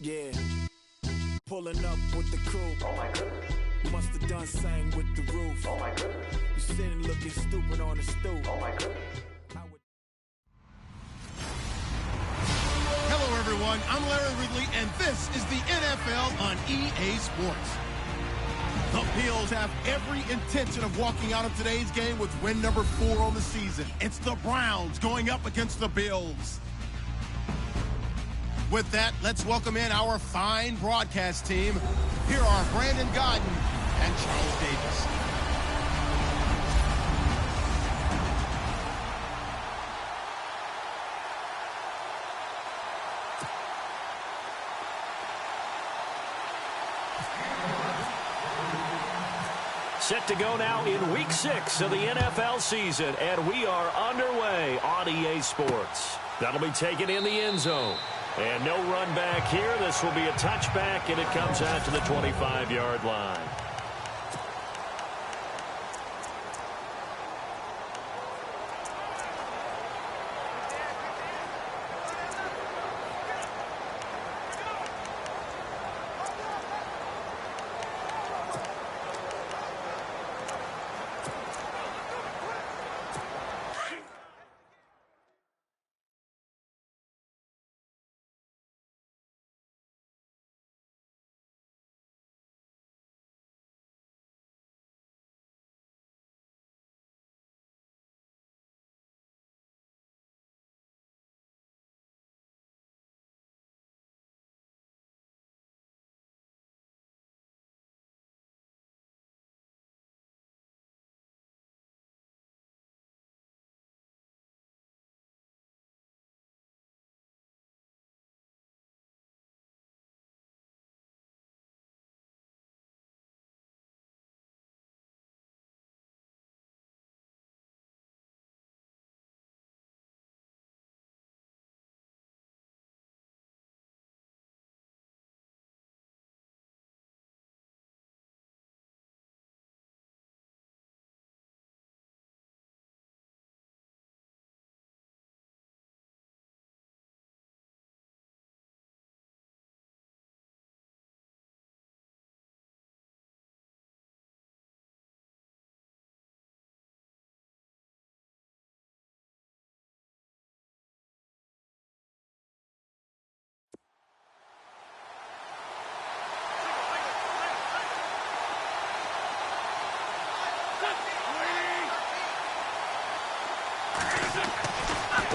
Yeah, pulling up with the crew. Oh my goodness. Must have done same with the roof. Oh my goodness. You sitting looking stupid on the stoop. Oh my goodness. Hello, everyone. I'm Larry Ridley, and this is the NFL on EA Sports. The Bills have every intention of walking out of today's game with win number 4 on the season. It's the Browns going up against the Bills. With that, let's welcome in our fine broadcast team. Here are Brandon Godden and Charles Davis. Set to go now in Week 6 of the NFL season, and we are underway on EA Sports. That'll be taken in the end zone. And no run back here. This will be a touchback, and it comes out to the 25-yard line.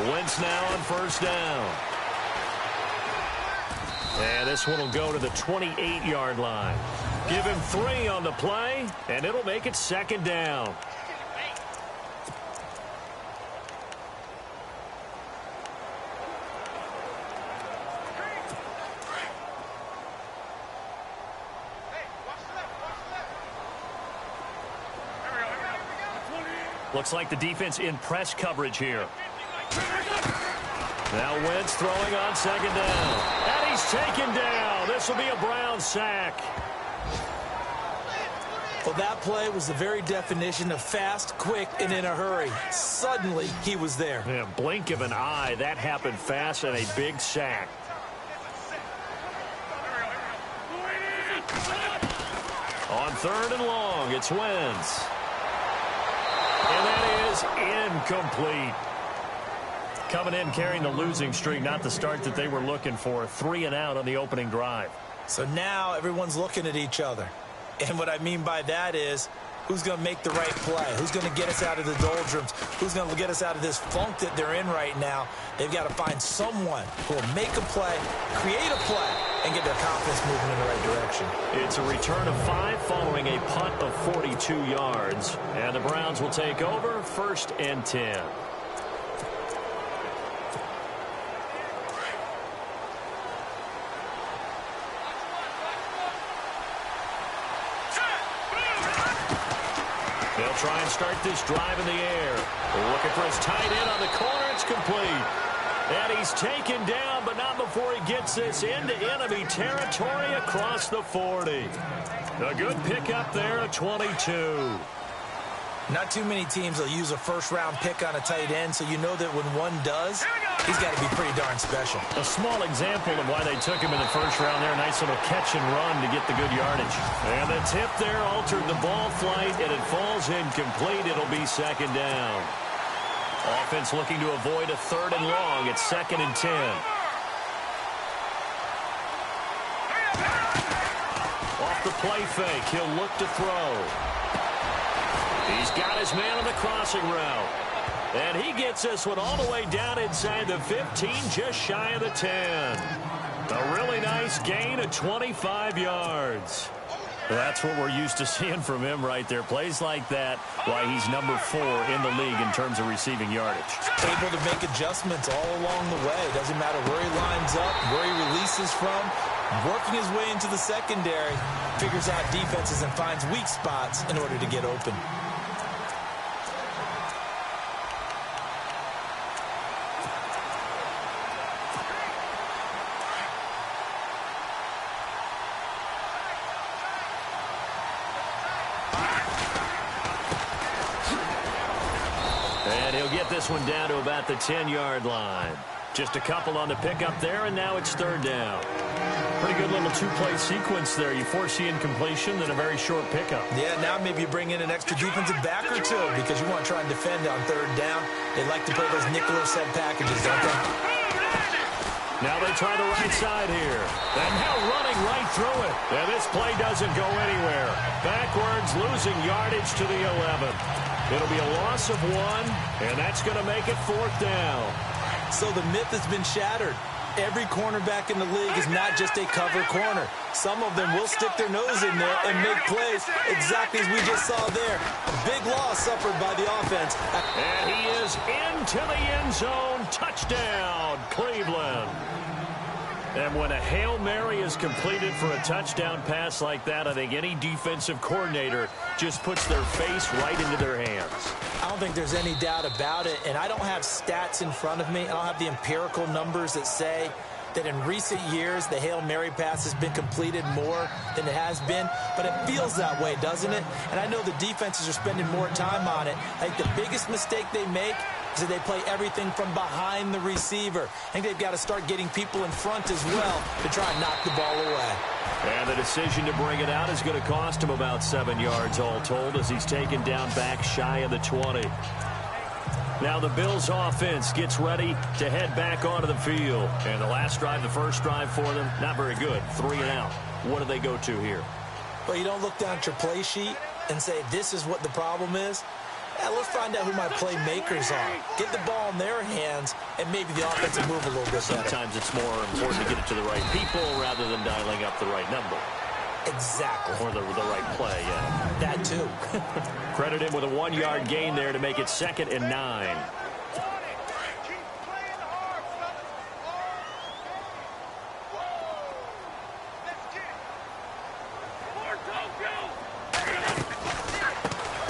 Wentz now on first down. And this one will go to the 28-yard line. Give him 3 on the play, and it'll make it second down. Looks like the defense in press coverage here. Now Wentz throwing on second down. And he's taken down. This will be a Brown sack. Well, that play was the very definition of fast, quick, and in a hurry. Suddenly, he was there. Yeah, blink of an eye. That happened fast and a big sack. On third and long, it's Wentz. And that is incomplete. Coming in carrying the losing streak, not the start that they were looking for. 3 and out on the opening drive. So now everyone's looking at each other. And what I mean by that is, who's going to make the right play? Who's going to get us out of the doldrums? Who's going to get us out of this funk that they're in right now? They've got to find someone who will make a play, create a play, and get their confidence moving in the right direction. It's a return of 5 following a punt of 42 yards. And the Browns will take over 1st and 10. They'll try and start this drive in the air. Looking for his tight end on the corner. It's complete. And he's taken down, but not before he gets this into enemy territory across the 40. A good pickup there at 22. Not too many teams will use a first-round pick on a tight end, so you know that when one does, he's got to be pretty darn special. A small example of why they took him in the first round there. Nice little catch and run to get the good yardage. And the tip there altered the ball flight, and it falls incomplete. It'll be second down. Offense looking to avoid a 3rd and long. It's 2nd and 10. Off the play fake, he'll look to throw. He's got his man on the crossing route. And he gets this one all the way down inside the 15, just shy of the 10. A really nice gain of 25 yards. That's what we're used to seeing from him right there. Plays like that, why he's number 4 in the league in terms of receiving yardage. Able to make adjustments all along the way. Doesn't matter where he lines up, where he releases from. Working his way into the secondary, figures out defenses and finds weak spots in order to get open. And he'll get this one down to about the 10-yard line. Just a couple on the pickup there, and now it's 3rd down. Pretty good little 2-play sequence there. You force the incompletion, then a very short pickup. Yeah, now maybe you bring in an extra defensive back or two because you want to try and defend on 3rd down. They like to play those nickel or set packages, don't they? Now they try the right side here. And now running right through it. And this play doesn't go anywhere. Backwards, losing yardage to the 11. It'll be a loss of 1, and that's going to make it 4th down. So the myth has been shattered. Every cornerback in the league is not just a cover corner. Some of them will stick their nose in there and make plays exactly as we just saw there. A big loss suffered by the offense. And he is into the end zone. Touchdown, Cleveland. And when a Hail Mary is completed for a touchdown pass like that, I think any defensive coordinator just puts their face right into their hands. I don't think there's any doubt about it, and I don't have stats in front of me. I don't have the empirical numbers that say that in recent years the Hail Mary pass has been completed more than it has been, but it feels that way, doesn't it? And I know the defenses are spending more time on it. I think the biggest mistake they make is that they play everything from behind the receiver. I think they've got to start getting people in front as well to try and knock the ball away. And the decision to bring it out is going to cost him about 7 yards all told as he's taken down back shy of the 20. Now the Bills offense gets ready to head back onto the field. And the last drive, the first drive for them, not very good. 3 and out. What do they go to here? Well, you don't look down at your play sheet and say, this is what the problem is. Yeah, let's find out who my playmakers are. Get the ball in their hands, and maybe the offense will move a little bit better. Sometimes it's more important to get it to the right people rather than dialing up the right number. Exactly. Or the right play, yeah. That too. Credit him with a 1-yard gain there to make it 2nd and 9.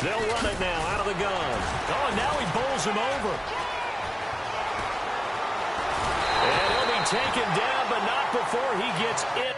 They'll run it now out of the gun. Oh, and now he bowls him over. And he'll be taken down, but not before he gets it.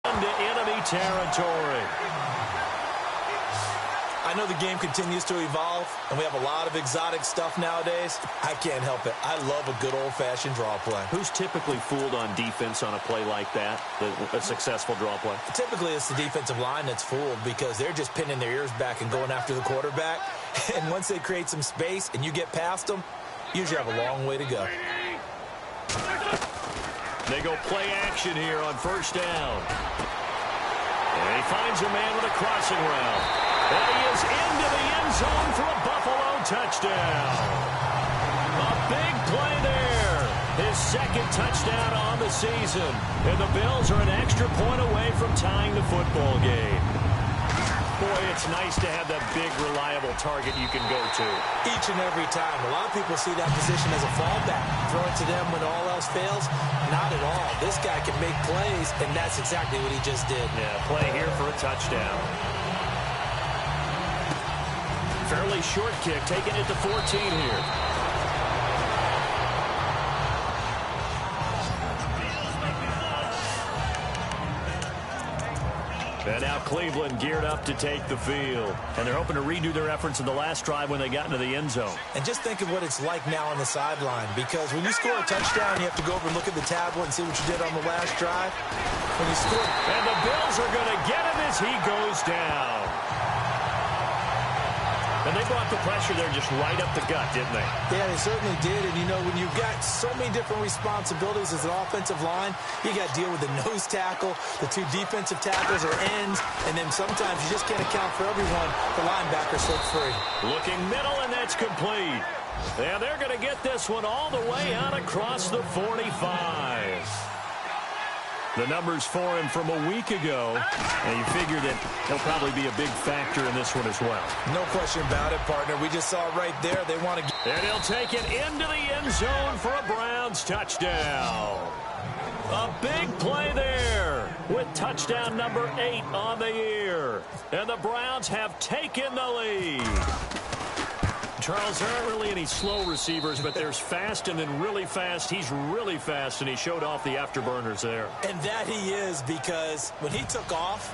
Into enemy territory. I know the game continues to evolve, and we have a lot of exotic stuff nowadays. I can't help it. I love a good old-fashioned draw play. Who's typically fooled on defense on a play like that, a successful draw play? Typically, it's the defensive line that's fooled because they're just pinning their ears back and going after the quarterback. And once they create some space and you get past them, you usually have a long way to go. They go play action here on 1st down. And he finds a man with a crossing route. And he is into the end zone for a Buffalo touchdown. A big play there. His second touchdown on the season. And the Bills are an extra point away from tying the football game. Boy, it's nice to have that big, reliable target you can go to. Each and every time. A lot of people see that position as a fallback. Throw it to them when all else fails. Not at all. This guy can make plays, and that's exactly what he just did. Yeah, play here for a touchdown. Fairly short kick, taking it to 14 here. And now Cleveland geared up to take the field. And they're hoping to redo their efforts in the last drive when they got into the end zone. And just think of what it's like now on the sideline. Because when you score a touchdown, you have to go over and look at the tablet and see what you did on the last drive. When you score... And the Bills are going to get him as he goes down. And they brought the pressure there just right up the gut, didn't they? Yeah, they certainly did. And, you know, when you've got so many different responsibilities as an offensive line, you got to deal with the nose tackle, the two defensive tackles or ends, and then sometimes you just can't account for everyone. The linebacker slip free. Looking middle, and that's complete. And they're going to get this one all the way out across the 45. The numbers for him from a week ago, and you figure that he'll probably be a big factor in this one as well. No question about it, partner. We just saw it right there. They want to... And he'll take it into the end zone for a Browns touchdown. A big play there with touchdown number 8 on the year. And the Browns have taken the lead. Charles, there aren't really any slow receivers, but there's fast and then really fast. He's really fast, and he showed off the afterburners there. And that he is, because when he took off,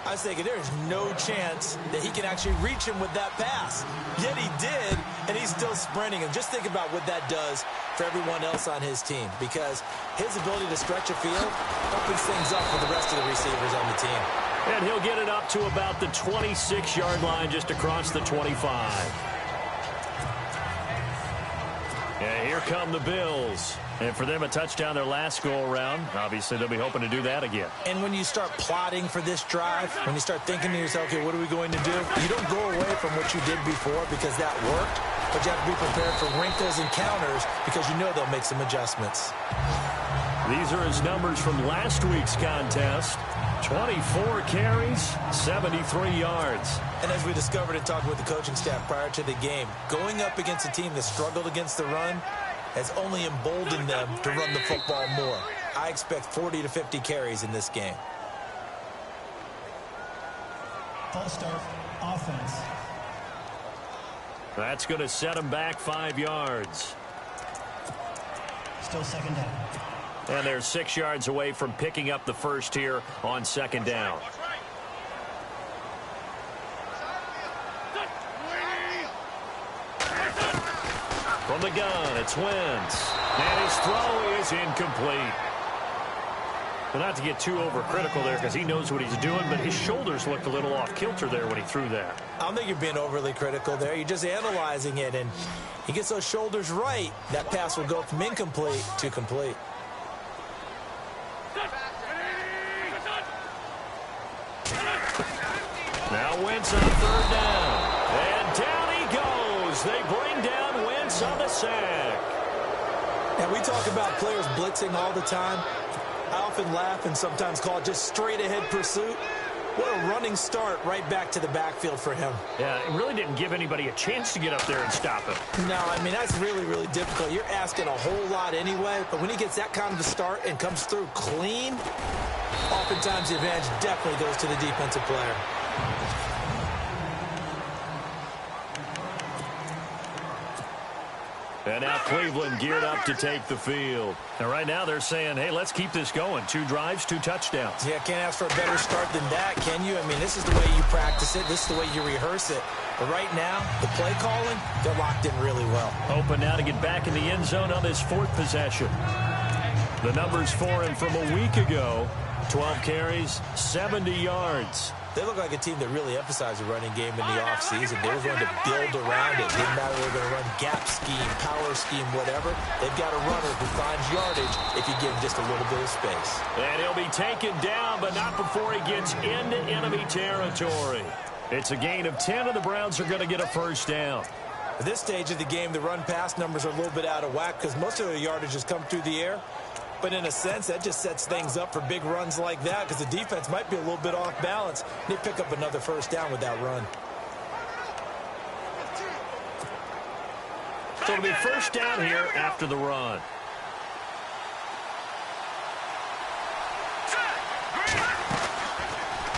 I was thinking there's no chance that he can actually reach him with that pass. Yet he did, and he's still sprinting. And just think about what that does for everyone else on his team, because his ability to stretch a field opens things up for the rest of the receivers on the team. And he'll get it up to about the 26-yard line, just across the 25. And here come the Bills. And for them, a touchdown their last go-around. Obviously, they'll be hoping to do that again. And when you start plotting for this drive, when you start thinking to yourself, okay, what are we going to do? You don't go away from what you did before because that worked, but you have to be prepared for wrinkles and counters because you know they'll make some adjustments. These are his numbers from last week's contest. 24 carries, 73 yards. And as we discovered in talking with the coaching staff prior to the game, going up against a team that struggled against the run has only emboldened them to run the football more. I expect 40 to 50 carries in this game. False start, offense. That's going to set him back 5 yards. Still second down. And they're 6 yards away from picking up the first here on second down. From the gun, it's Wentz. And his throw is incomplete. Well, not to get too overcritical there because he knows what he's doing, but his shoulders looked a little off kilter there when he threw that. I don't think you're being overly critical there. You're just analyzing it, and he gets those shoulders right. That pass will go from incomplete to complete. Now Wentz on third down. And down he goes. They bring down Wentz on the sack. And we talk about players blitzing all the time. I often laugh and sometimes call it just straight-ahead pursuit. What a running start right back to the backfield for him. Yeah, it really didn't give anybody a chance to get up there and stop him. No, I mean, that's really, really difficult. You're asking a whole lot anyway, but when he gets that kind of a start and comes through clean, oftentimes the advantage definitely goes to the defensive player. And now Cleveland geared up to take the field. And right now they're saying, hey, let's keep this going. 2 drives, 2 touchdowns. Yeah, can't ask for a better start than that, can you? I mean, this is the way you practice it. This is the way you rehearse it. But right now, the play calling, they're locked in really well. Hoping now to get back in the end zone on this 4th possession. The numbers for him from a week ago, 12 carries, 70 yards. They look like a team that really emphasized the running game in the offseason. They were going to build around it. Didn't matter if they were going to run gap scheme, power scheme, whatever. They've got a runner who finds yardage if you give him just a little bit of space. And he'll be taken down, but not before he gets into enemy territory. It's a gain of 10, and the Browns are going to get a first down. At this stage of the game, the run-pass numbers are a little bit out of whack because most of their yardage has come through the air. But in a sense, that just sets things up for big runs like that because the defense might be a little bit off balance. They pick up another first down with that run. So it'll be first down here after the run.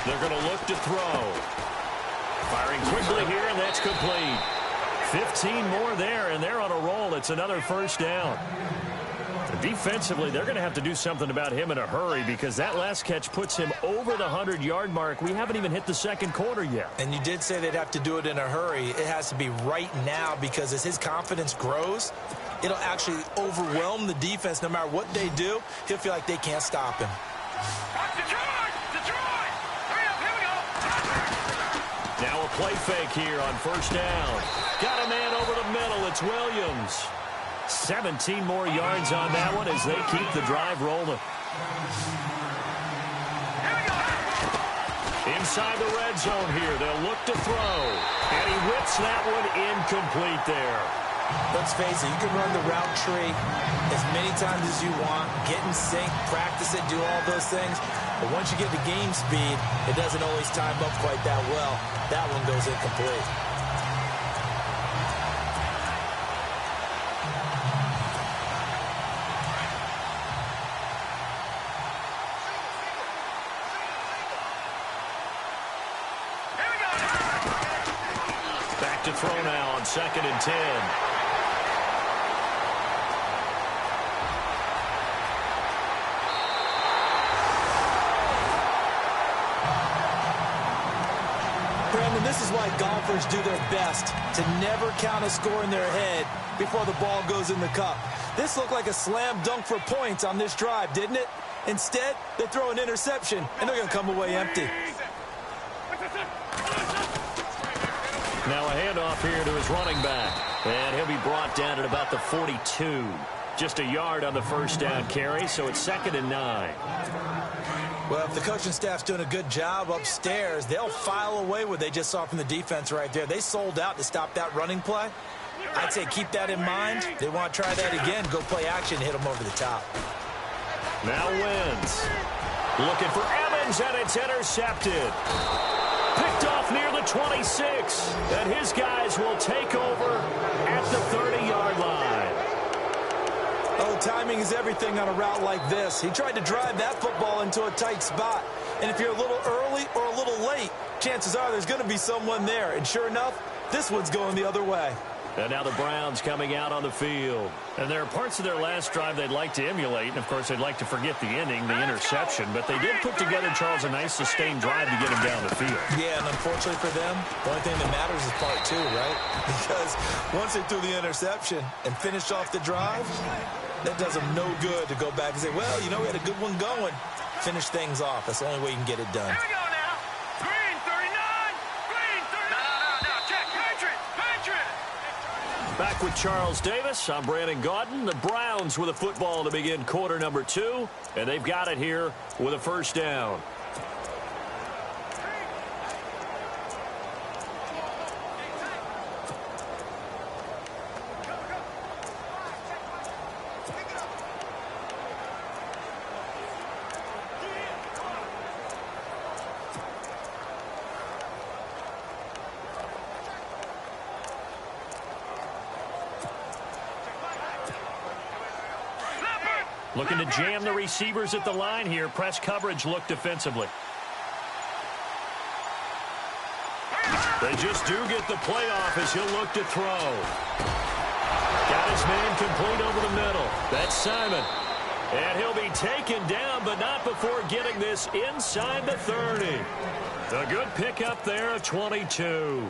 They're going to look to throw. Firing quickly here, and that's complete. 15 more there, and they're on a roll. It's another first down. Defensively, they're going to have to do something about him in a hurry because that last catch puts him over the 100-yard mark. We haven't even hit the second quarter yet. And you did say they'd have to do it in a hurry. It has to be right now because as his confidence grows, it'll actually overwhelm the defense. No matter what they do, he'll feel like they can't stop him. Now a play fake here on first down. Got a man over the middle. It's Williams. 17 more yards on that one as they keep the drive rolling. Inside the red zone here. They'll look to throw. And he whips that one incomplete there. Let's face it, you can run the route tree as many times as you want, get in sync, practice it, do all those things. But once you get to game speed, it doesn't always time up quite that well. That one goes incomplete. Back to throw now on 2nd and 10. Brandon, this is why golfers do their best to never count a score in their head before the ball goes in the cup. This looked like a slam dunk for points on this drive, didn't it? Instead, they throw an interception, and they're going to come away empty. Now a handoff here to his running back. And he'll be brought down at about the 42. Just a yard on the first down carry, so it's 2nd and 9. Well, if the coaching staff's doing a good job upstairs, they'll file away what they just saw from the defense right there. They sold out to stop that running play. I'd say keep that in mind. They want to try that again, go play action, hit them over the top. Now Wentz. Looking for Evans, and it's intercepted. Picked off near the 26. And his guys will take over at the 30-yard line. Oh, timing is everything on a route like this. He tried to drive that football into a tight spot. And if you're a little early or a little late, chances are there's going to be someone there. And sure enough, this one's going the other way. And now the Browns coming out on the field. And there are parts of their last drive they'd like to emulate. And, of course, they'd like to forget the ending, the interception. But they did put together, Charles, a nice sustained drive to get him down the field. Yeah, and unfortunately for them, the only thing that matters is part 2, right? Because once they threw the interception and finished off the drive, that does them no good to go back and say, well, you know, we had a good one going. Finish things off. That's the only way you can get it done. Here we go now. Green 39. Green 39. No. Check. Patriot. Back with Charles Davis. I'm Brandon Gaudin. The Browns with a football to begin quarter number 2. And they've got it here with a first down. Looking to jam the receivers at the line here. Press coverage look defensively. They just do get the playoff as he'll look to throw. Got his man complete over the middle. That's Simon. And he'll be taken down, but not before getting this inside the 30. A good pickup there of 22.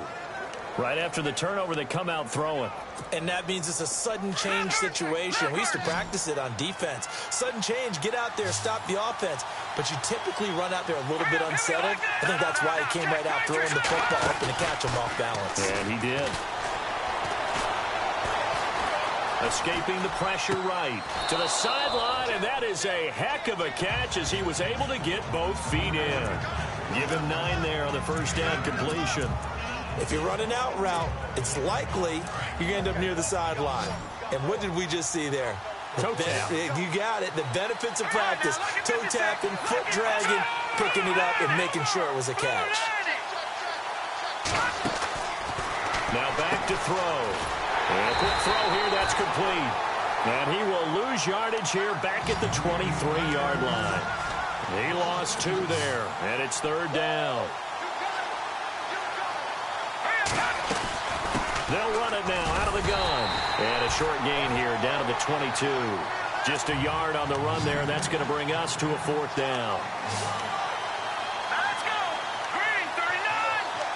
Right after the turnover, they come out throwing. And that means it's a sudden change situation. We used to practice it on defense. Sudden change, get out there, stop the offense. But you typically run out there a little bit unsettled. I think that's why he came right out throwing the football, hoping to catch him off balance. And he did. Escaping the pressure right to the sideline, and that is a heck of a catch as he was able to get both feet in. Give him 9 there on the first down completion. If you're running out route, it's likely you're going to end up near the sideline. And what did we just see there? Toe tap. You got it. The benefits of practice. Toe tapping, foot dragging, picking it up, and making sure it was a catch. Now back to throw. And a quick throw here, that's complete. And he will lose yardage here back at the 23-yard line. He lost 2 there, and it's 3rd down. They'll run it now out of the gun. And a short gain here down to the 22. Just a yard on the run there, and that's going to bring us to a 4th down. Let's go. Green 39.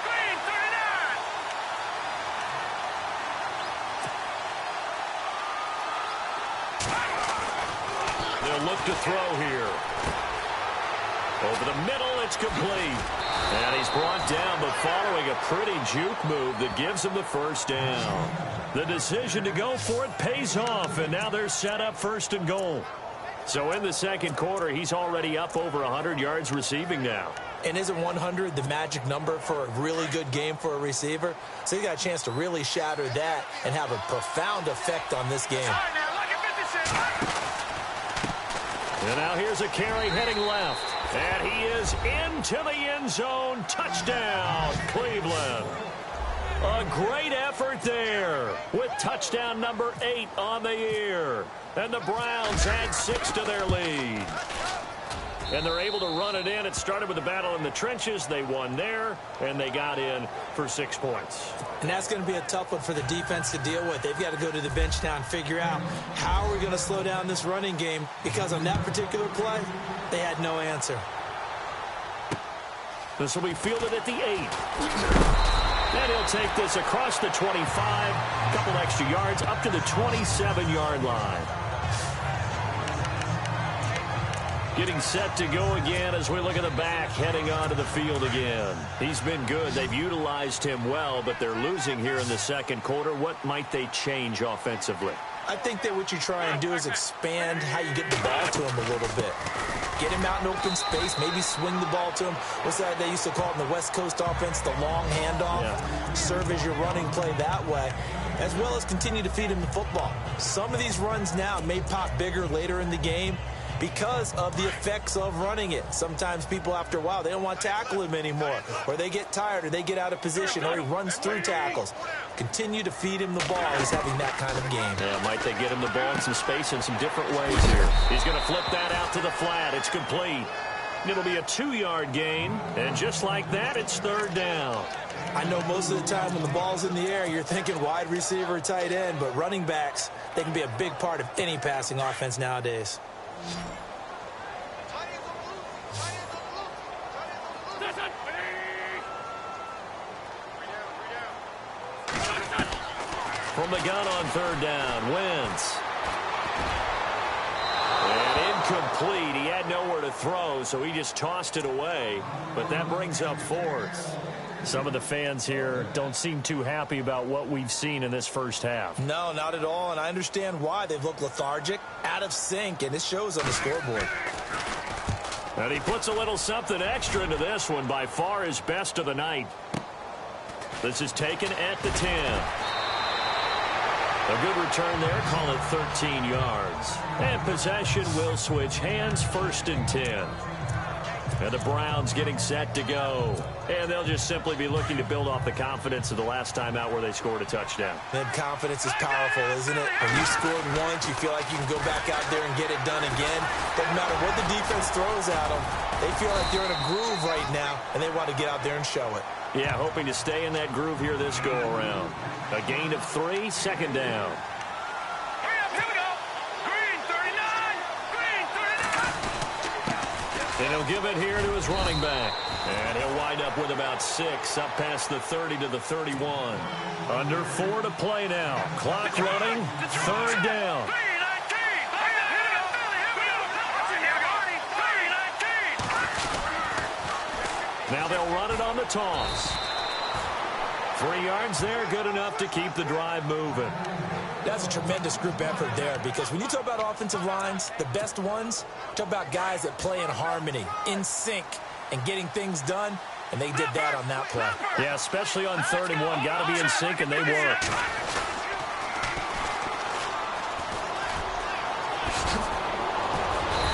Green 39. They'll look to throw here. Over the middle, it's complete. And he's brought down, but following a pretty juke move that gives him the first down. The decision to go for it pays off, and now they're set up 1st and goal. So in the second quarter, he's already up over 100 yards receiving now. And isn't 100 the magic number for a really good game for a receiver? So you got a chance to really shatter that and have a profound effect on this game. All right, now look at 56. And now here's a carry heading left. And he is into the end zone. Touchdown, Cleveland. A great effort there with touchdown number 8 on the year. And the Browns add 6 to their lead. And they're able to run it in. It started with a battle in the trenches. They won there, and they got in for 6 points. And that's going to be a tough one for the defense to deal with. They've got to go to the bench now and figure out how are we going to slow down this running game, because on that particular play, they had no answer. This will be fielded at the 8. And he'll take this across the 25, a couple extra yards, up to the 27-yard line. Getting set to go again as we look at the back, heading onto the field again. He's been good. They've utilized him well, but they're losing here in the second quarter. What might they change offensively? I think that what you try and do is expand how you get the ball to him a little bit. Get him out in open space, maybe swing the ball to him. What's that they used to call it in the West Coast offense, the long handoff? Yeah. Serve as your running play that way, as well as continue to feed him the football. Some of these runs now may pop bigger later in the game because of the effects of running it. Sometimes people, after a while, they don't want to tackle him anymore, or they get tired, or they get out of position, or he runs through tackles. Continue to feed him the ball. He's having that kind of game. Yeah, might they get him the ball in some space in some different ways here. He's going to flip that out to the flat. It's complete. It'll be a 2-yard gain, and just like that, it's 3rd down. I know most of the time when the ball's in the air, you're thinking wide receiver, tight end, but running backs, they can be a big part of any passing offense nowadays. From the gun on 3rd down, Wentz. And incomplete. He had nowhere to throw, so he just tossed it away. But that brings up 4th. Some of the fans here don't seem too happy about what we've seen in this first half. No, not at all, and I understand why. They've looked lethargic, out of sync, and it shows on the scoreboard. And he puts a little something extra into this one, by far his best of the night. This is taken at the 10. A good return there, call it 13 yards. And possession will switch hands, 1st and 10. And the Browns getting set to go. And they'll just simply be looking to build off the confidence of the last time out where they scored a touchdown. That confidence is powerful, isn't it? When you scored once, you feel like you can go back out there and get it done again. Doesn't matter what the defense throws at them. They feel like they're in a groove right now, and they want to get out there and show it. Yeah, hoping to stay in that groove here this go-around. A gain of 3, 2nd down. Here we go. Green 39. Green 39. And he'll give it here to his running back. And he'll wind up with about 6, up past the 30 to the 31. Under 4 to play now. Clock running, 3rd down. Now they'll run it on the toss. 3 yards there, good enough to keep the drive moving. That's a tremendous group effort there, because when you talk about offensive lines, the best ones, talk about guys that play in harmony, in sync. and getting things done, and they did that on that play. Yeah, especially on 3rd and 1. Got to be in sync, and they were.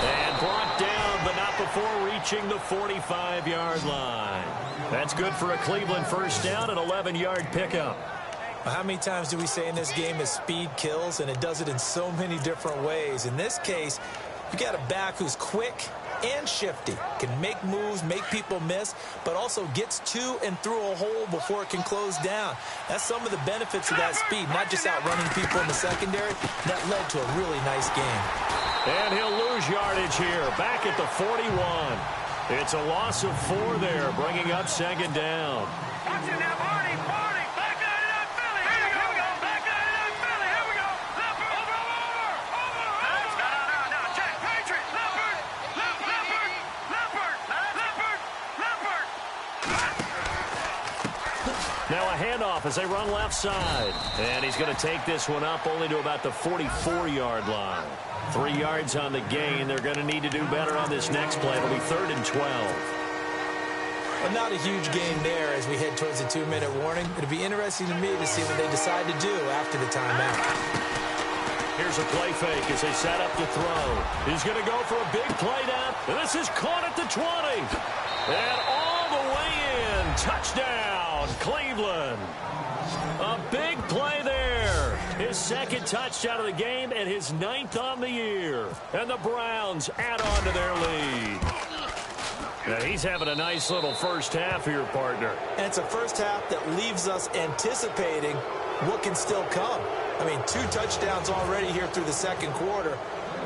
And brought down, but not before reaching the 45-yard line. That's good for a Cleveland first down, an 11-yard pickup. How many times do we say in this game is speed kills, and it does it in so many different ways. In this case, you got a back who's quick and shifty, can make moves, make people miss, but also gets to and through a hole before it can close down. That's some of the benefits of that speed, not just outrunning people in the secondary. That led to a really nice game. And he'll lose yardage here, back at the 41. It's a loss of 4 there, bringing up 2nd down. Watching that party. Back 99 Philly. Here we go. Back 99 Philly. Here we go. Leopard. Over. No. Check. Patriot. Leopard. Now a handoff as they run left side. And he's going to take this one up only to about the 44-yard line. 3 yards on the gain. They're going to need to do better on this next play. It'll be 3rd and 12. But not a huge gain there as we head towards the 2-minute warning. It'll be interesting to me to see what they decide to do after the timeout. Here's a play fake as they set up to throw. He's going to go for a big play down. And this is caught at the 20. And all the way in. Touchdown, Cleveland. A big play there. His 2nd touchdown of the game and his 9th on the year. And the Browns add on to their lead. Now he's having a nice little first half here, partner. And it's a first half that leaves us anticipating what can still come. I mean, 2 touchdowns already here through the 2nd quarter.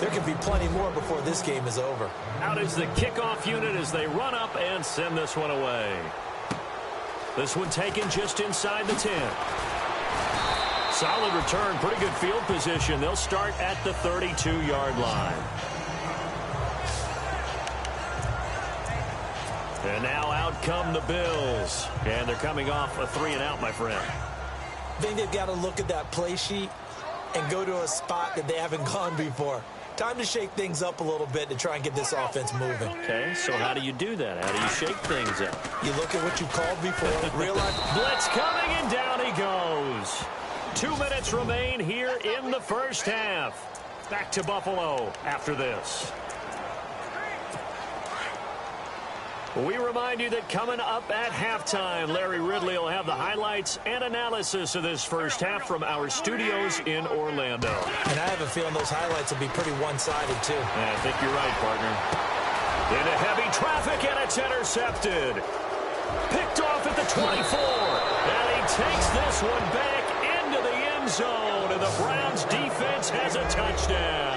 There can be plenty more before this game is over. Out is the kickoff unit as they run up and send this one away. This one taken just inside the 10. Solid return, pretty good field position. They'll start at the 32-yard line. And now out come the Bills. And they're coming off a 3-and-out, my friend. I think they've got to look at that play sheet and go to a spot that they haven't gone before. Time to shake things up a little bit to try and get this offense moving. Okay, so how do you do that? How do you shake things up? You look at what you called before, realize... Blitz coming, and down he goes. 2 minutes remain here in the first half. Back to Buffalo after this. We remind you that coming up at halftime, Larry Ridley will have the highlights and analysis of this first half from our studios in Orlando. And I have a feeling those highlights will be pretty one-sided, too. Yeah, I think you're right, partner. Into heavy traffic, and it's intercepted. Picked off at the 24. And he takes this one back into the end zone, and the Browns defense has a touchdown.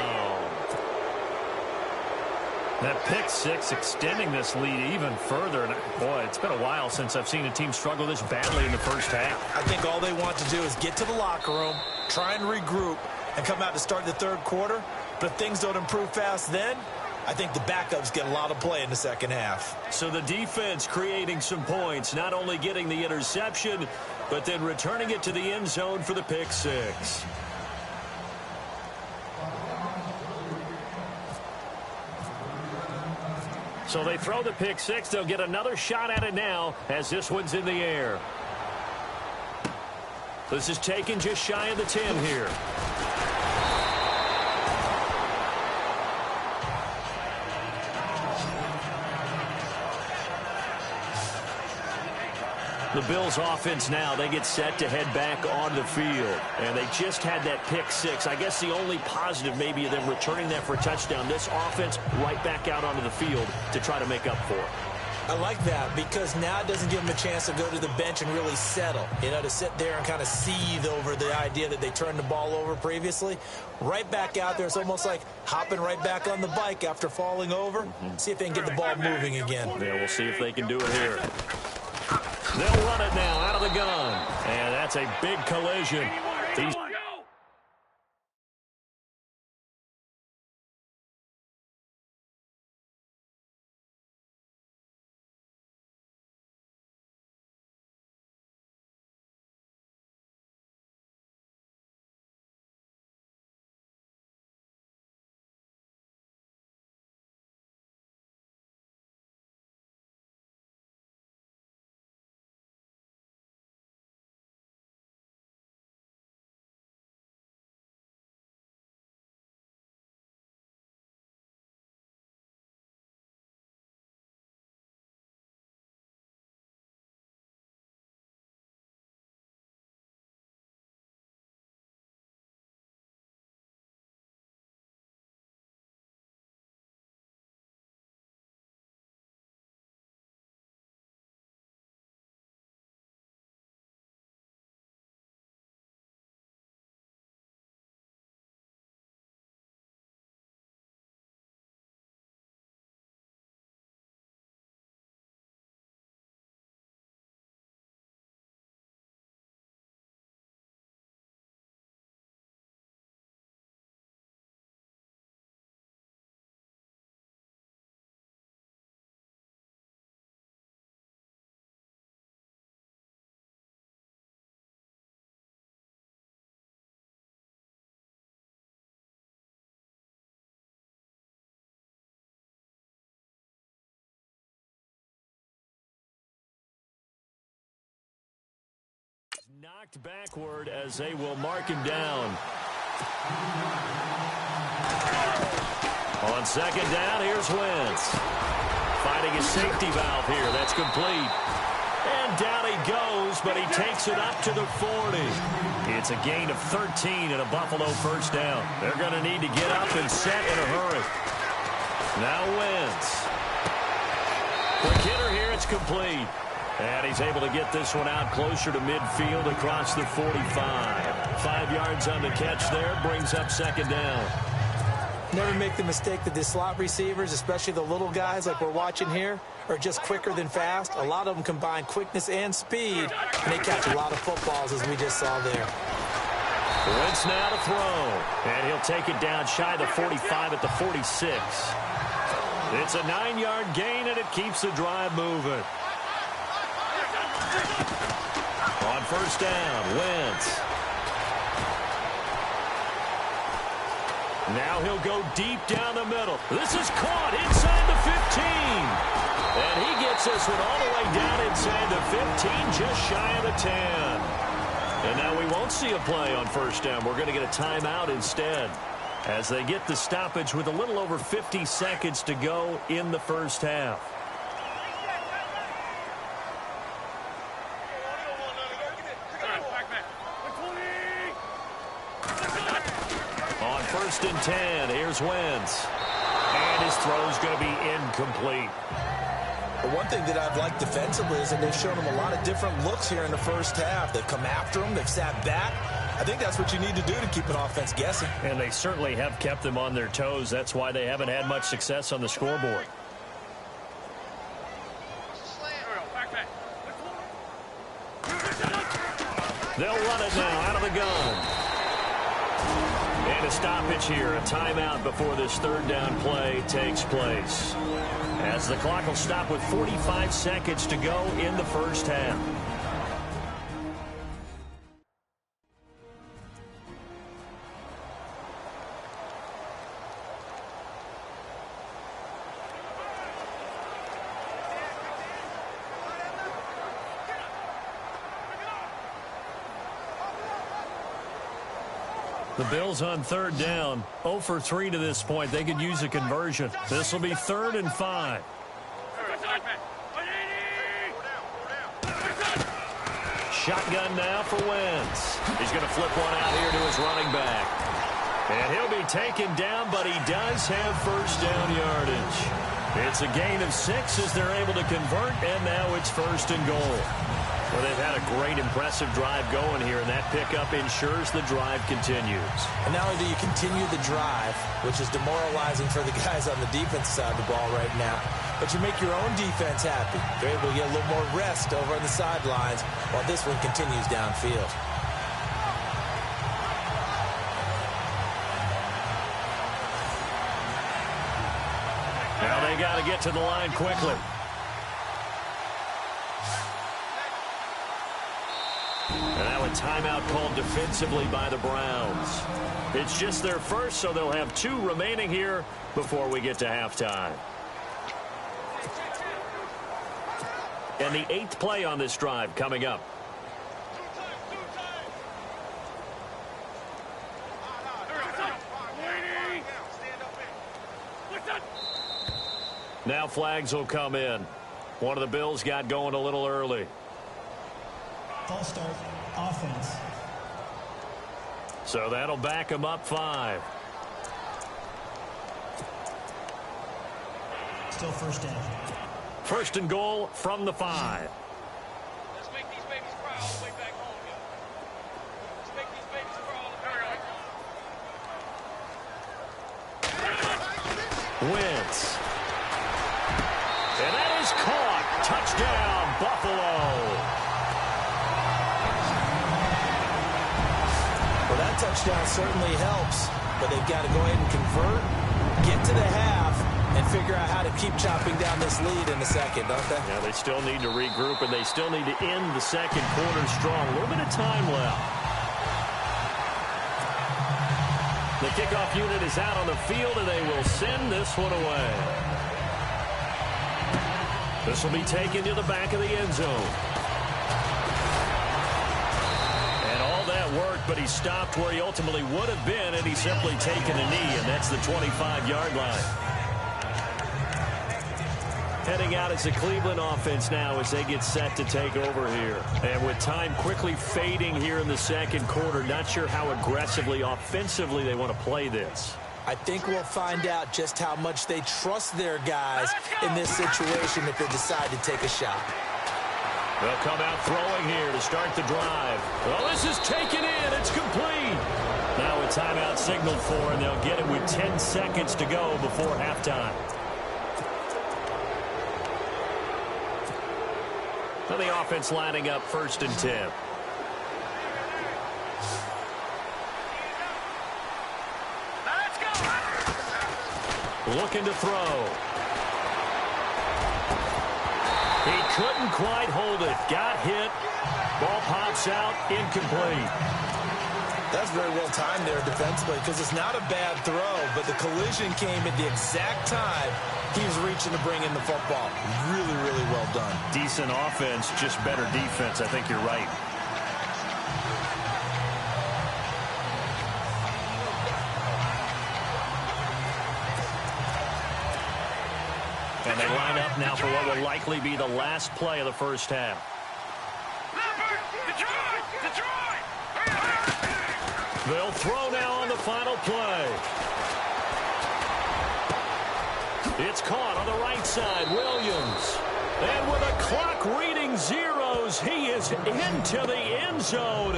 That pick 6 extending this lead even further. And boy, it's been a while since I've seen a team struggle this badly in the first half. I think all they want to do is get to the locker room, try and regroup, and come out to start the 3rd quarter. But if things don't improve fast then, I think the backups get a lot of play in the 2nd half. So the defense creating some points, not only getting the interception, but then returning it to the end zone for the pick 6. So they throw the pick 6. They'll get another shot at it now as this one's in the air. This is taken just shy of the 10 here. The Bills offense now, they get set to head back on the field. And they just had that pick 6. I guess the only positive maybe of them returning that for a touchdown. This offense right back out onto the field to try to make up for it. I like that because now it doesn't give them a chance to go to the bench and really settle. You know, to sit there and kind of seethe over the idea that they turned the ball over previously. Right back out there. It's almost like hopping right back on the bike after falling over. See if they can get the ball moving again. Yeah, we'll see if they can do it here. They'll run it now out of the gun. And that's a big collision. These Knocked backward as they will mark him down. On second down, here's Wentz. Finding a safety valve here. That's complete. And down he goes, but he takes it up to the 40. It's a gain of 13 and a Buffalo first down. They're going to need to get up and set in a hurry. Now Wentz. Quick hitter here, it's complete. And he's able to get this one out closer to midfield across the 45. 5 yards on the catch there, brings up second down. Never make the mistake that the slot receivers, especially the little guys like we're watching here, are just quicker than fast. A lot of them combine quickness and speed, and they catch a lot of footballs, as we just saw there. Wentz now to throw, and he'll take it down shy of the 45 at the 46. It's a 9-yard gain, and it keeps the drive moving. On first down, Wentz. Now he'll go deep down the middle. This is caught inside the 15. And he gets this one all the way down inside the 15, just shy of the 10. And now we won't see a play on first down. We're going to get a timeout instead as they get the stoppage with a little over 50 seconds to go in the first half. First and 10. Here's Wentz. And his throw's going to be incomplete. But one thing that I've liked defensively is that they've shown him a lot of different looks here in the first half. They've come after him. They've sat back. I think that's what you need to do to keep an offense guessing. And they certainly have kept them on their toes. That's why they haven't had much success on the scoreboard. They'll run it now out of the gun. And a stoppage here, a timeout before this third down play takes place. As the clock will stop with 45 seconds to go in the first half. The Bills on third down, 0 for 3 to this point. They could use a conversion. This will be 3rd and 5. Shotgun now for Wentz. He's going to flip one out here to his running back. And he'll be taken down, but he does have first down yardage. It's a gain of 6 as they're able to convert, and now it's 1st and goal. Well, they've had a great, impressive drive going here, and that pickup ensures the drive continues. And not only do you continue the drive, which is demoralizing for the guys on the defense side of the ball right now, but you make your own defense happy. They're able to get a little more rest over on the sidelines while this one continues downfield. Now they got to get to the line quickly. And now a timeout called defensively by the Browns. It's just their first, so they'll have 2 remaining here before we get to halftime. And the 8th play on this drive coming up. Now flags will come in. One of the Bills got going a little early. False start, offense. So that'll back him up 5. Still first down. 1st and goal from the 5. Let's make these babies proud all the way back home, yo. Let's make these babies proud. Wentz. And that is caught. Touchdown, Buffalo. Well, that touchdown certainly helps, but they've got to go ahead and convert, get to the half, and figure out how to keep chopping down this lead in the second, don't they? Yeah, they still need to regroup, and they still need to end the second quarter strong. A little bit of time left. The kickoff unit is out on the field, and they will send this one away. This will be taken to the back of the end zone. that work, but he stopped where he ultimately would have been, and he's simply taken a knee, and that's the 25-yard line. Heading out as the Cleveland offense now as they get set to take over here. And with time quickly fading here in the second quarter, not sure how aggressively, offensively they want to play this. I think we'll find out just how much they trust their guys in this situation if they decide to take a shot. They'll come out throwing here to start the drive. Well, this is taken in. It's complete. Now a timeout signaled for, and they'll get it with 10 seconds to go before halftime. So the offense lining up 1st and 10. Looking to throw. He couldn't quite hold it. Got hit. Ball pops out. Incomplete. That's very well timed there defensively because it's not a bad throw, but the collision came at the exact time he was reaching to bring in the football. Really, really well done. Decent offense, just better defense. I think you're right. And they line up now for what will likely be the last play of the first half. They'll throw now on the final play. It's caught on the right side. Williams. And with a clock reading zeros, he is into the end zone.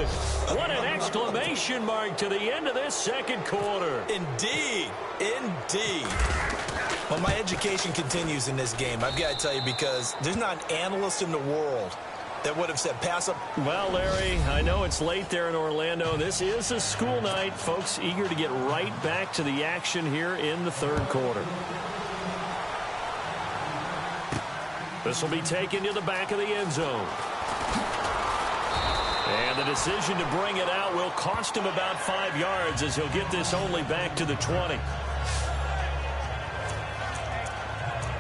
What an exclamation mark to the end of this second quarter. Indeed. Indeed. Well, my education continues in this game, I've got to tell you, because there's not an analyst in the world that would have said pass up. Well, Larry, I know it's late there in Orlando. This is a school night. Folks eager to get right back to the action here in the third quarter. This will be taken to the back of the end zone. And the decision to bring it out will cost him about 5 yards as he'll get this only back to the 20.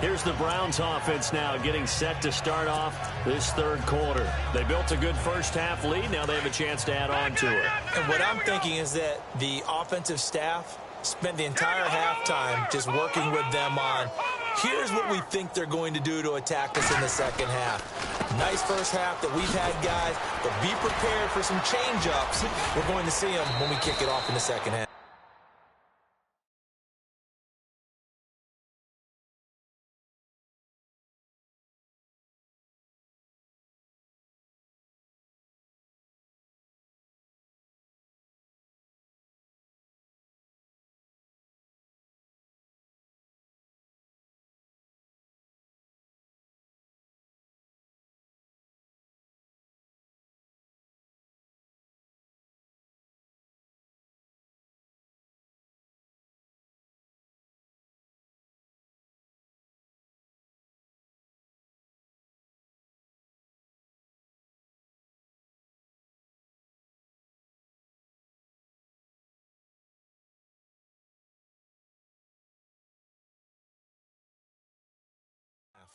Here's the Browns offense now getting set to start off this third quarter. They built a good first half lead. Now they have a chance to add on to it. And what I'm thinking is that the offensive staff spent the entire halftime just working with them on, here's what we think they're going to do to attack us in the second half. Nice first half that we've had, guys, but be prepared for some change-ups. We're going to see them when we kick it off in the second half.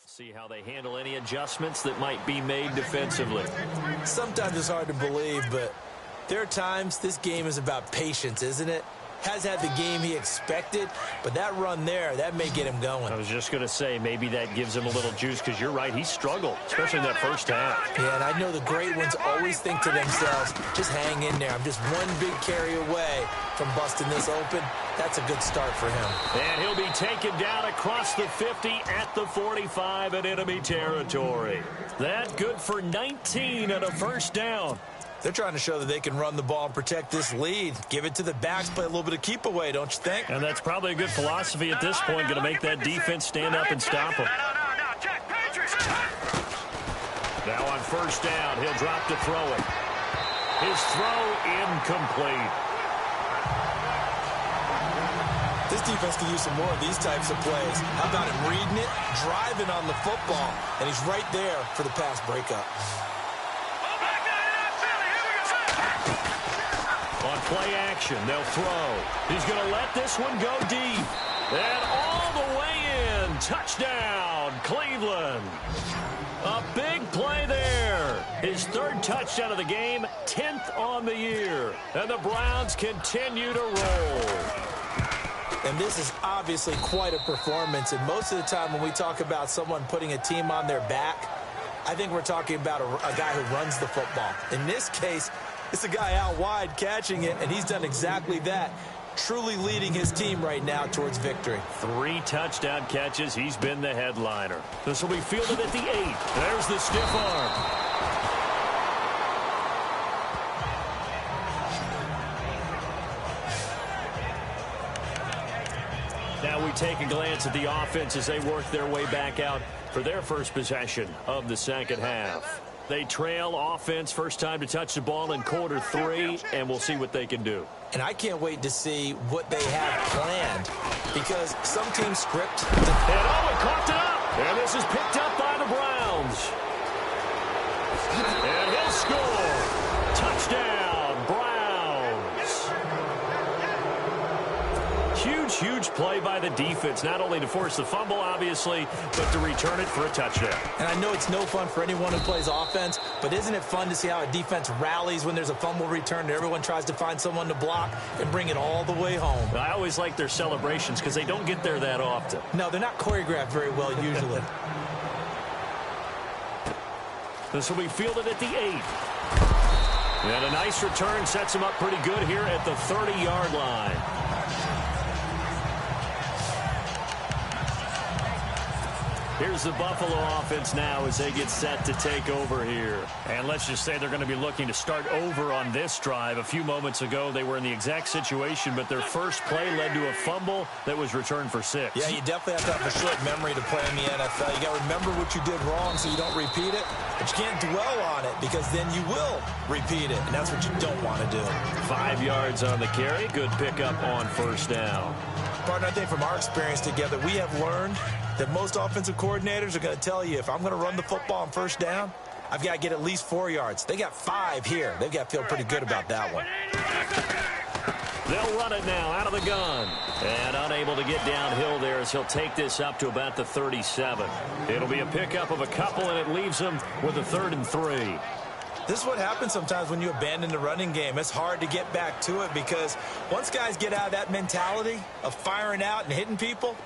See how they handle any adjustments that might be made defensively. Sometimes it's hard to believe, but there are times this game is about patience, isn't it? Has had the game he expected, but that run there, that may get him going. I was just going to say, maybe that gives him a little juice, because you're right, he struggled, especially in that first half. Yeah, and I know the great ones always think to themselves, just hang in there. I'm just one big carry away from busting this open. That's a good start for him. And he'll be taken down across the 50 at the 45 in enemy territory. That good for 19 and a first down. They're trying to show that they can run the ball and protect this lead. Give it to the backs, play a little bit of keep away, don't you think? And that's probably a good philosophy at this point, going to make that defense stand up and stop them. Now on first down, he'll drop to throw it. His throw incomplete. This defense can use some more of these types of plays. How about him reading it, driving on the football, and he's right there for the pass breakup. On play action, they'll throw. He's going to let this one go deep. And all the way in. Touchdown, Cleveland. A big play there. His 3rd touchdown of the game, 10th on the year. And the Browns continue to roll. And this is obviously quite a performance. And most of the time when we talk about someone putting a team on their back, I think we're talking about a guy who runs the football. In this case, it's a guy out wide catching it, and he's done exactly that. Truly leading his team right now towards victory. 3 touchdown catches. He's been the headliner. This will be fielded at the 8. There's the stiff arm. Now we take a glance at the offense as they work their way back out for their first possession of the second half. They trail offense, first time to touch the ball in quarter 3, and we'll see what they can do. And I can't wait to see what they have planned, because some teams script. And he caught it up. And this is picked up by the Browns. And he'll score. Touchdown, Browns. Huge play by the defense, not only to force the fumble, obviously, but to return it for a touchdown. And I know it's no fun for anyone who plays offense, but isn't it fun to see how a defense rallies when there's a fumble return and everyone tries to find someone to block and bring it all the way home? I always like their celebrations because they don't get there that often. No, they're not choreographed very well usually. This will be fielded at the 8. And a nice return sets him up pretty good here at the 30-yard line. Here's the Buffalo offense now as they get set to take over here. And let's just say they're going to be looking to start over on this drive. A few moments ago, they were in the exact situation, but their first play led to a fumble that was returned for 6. Yeah, you definitely have to have a short memory to play in the NFL. You got to remember what you did wrong so you don't repeat it, but you can't dwell on it because then you will repeat it, and that's what you don't want to do. 5 yards on the carry. Good pickup on first down. Partner, I think from our experience together, we have learned that most offensive coordinators are going to tell you, if I'm going to run the football on first down, I've got to get at least 4 yards. They got 5 here. They've got to feel pretty good about that one. They'll run it now out of the gun. And unable to get downhill there as he'll take this up to about the 37. It'll be a pickup of a couple, and it leaves him with a 3rd and 3. This is what happens sometimes when you abandon the running game. It's hard to get back to it because once guys get out of that mentality of firing out and hitting people,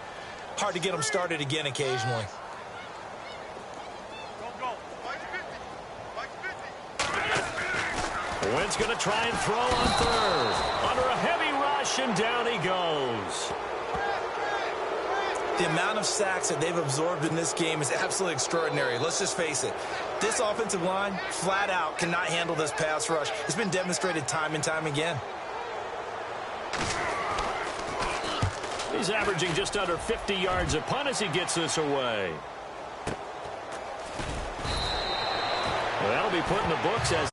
hard to get them started again occasionally. Wentz going to try and throw on 3rd. Under a heavy rush, and down he goes. The amount of sacks that they've absorbed in this game is absolutely extraordinary. Let's just face it. This offensive line, flat out, cannot handle this pass rush. It's been demonstrated time and time again. He's averaging just under 50 yards a punt as he gets this away. Well, that'll be put in the books as...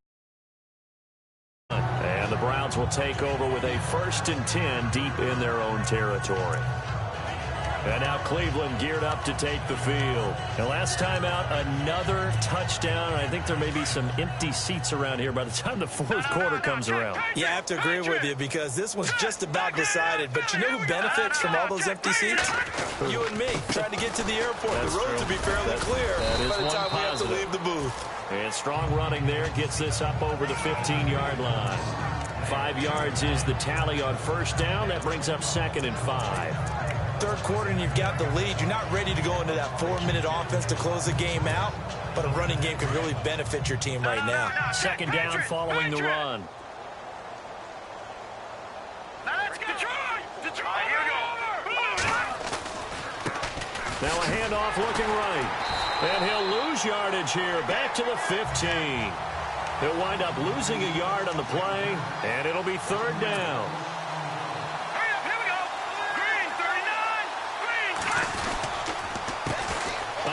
And the Browns will take over with a 1st and 10 deep in their own territory. And now Cleveland geared up to take the field. And last time out, another touchdown. I think there may be some empty seats around here by the time the 4th quarter comes around. Yeah, I have to agree with you because this one's just about decided. But you know who benefits from all those empty seats? You and me, trying to get to the airport. That's the road true. to be fairly clear by the time we have to leave the booth. And strong running there gets this up over the 15-yard line. 5 yards is the tally on first down. That brings up 2nd and 5. 3rd quarter and you've got the lead. You're not ready to go into that 4-minute offense to close the game out, but a running game can really benefit your team right now. 2nd down following the run. Let's go. Detroit. Here we go. Now a handoff looking right. And he'll lose yardage here. Back to the 15. He'll wind up losing a yard on the play, and it'll be 3rd down.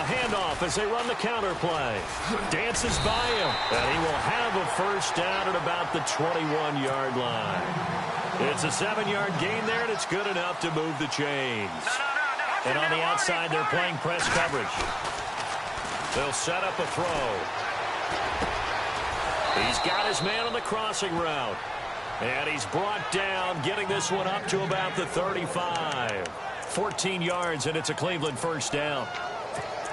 Handoff as they run the counter play. Dances by him, and he will have a 1st down at about the 21-yard line. It's a 7-yard gain there, and it's good enough to move the chains. And on the outside, they're playing press coverage. They'll set up a throw. He's got his man on the crossing route. And he's brought down, getting this one up to about the 35. 14 yards, and it's a Cleveland 1st down.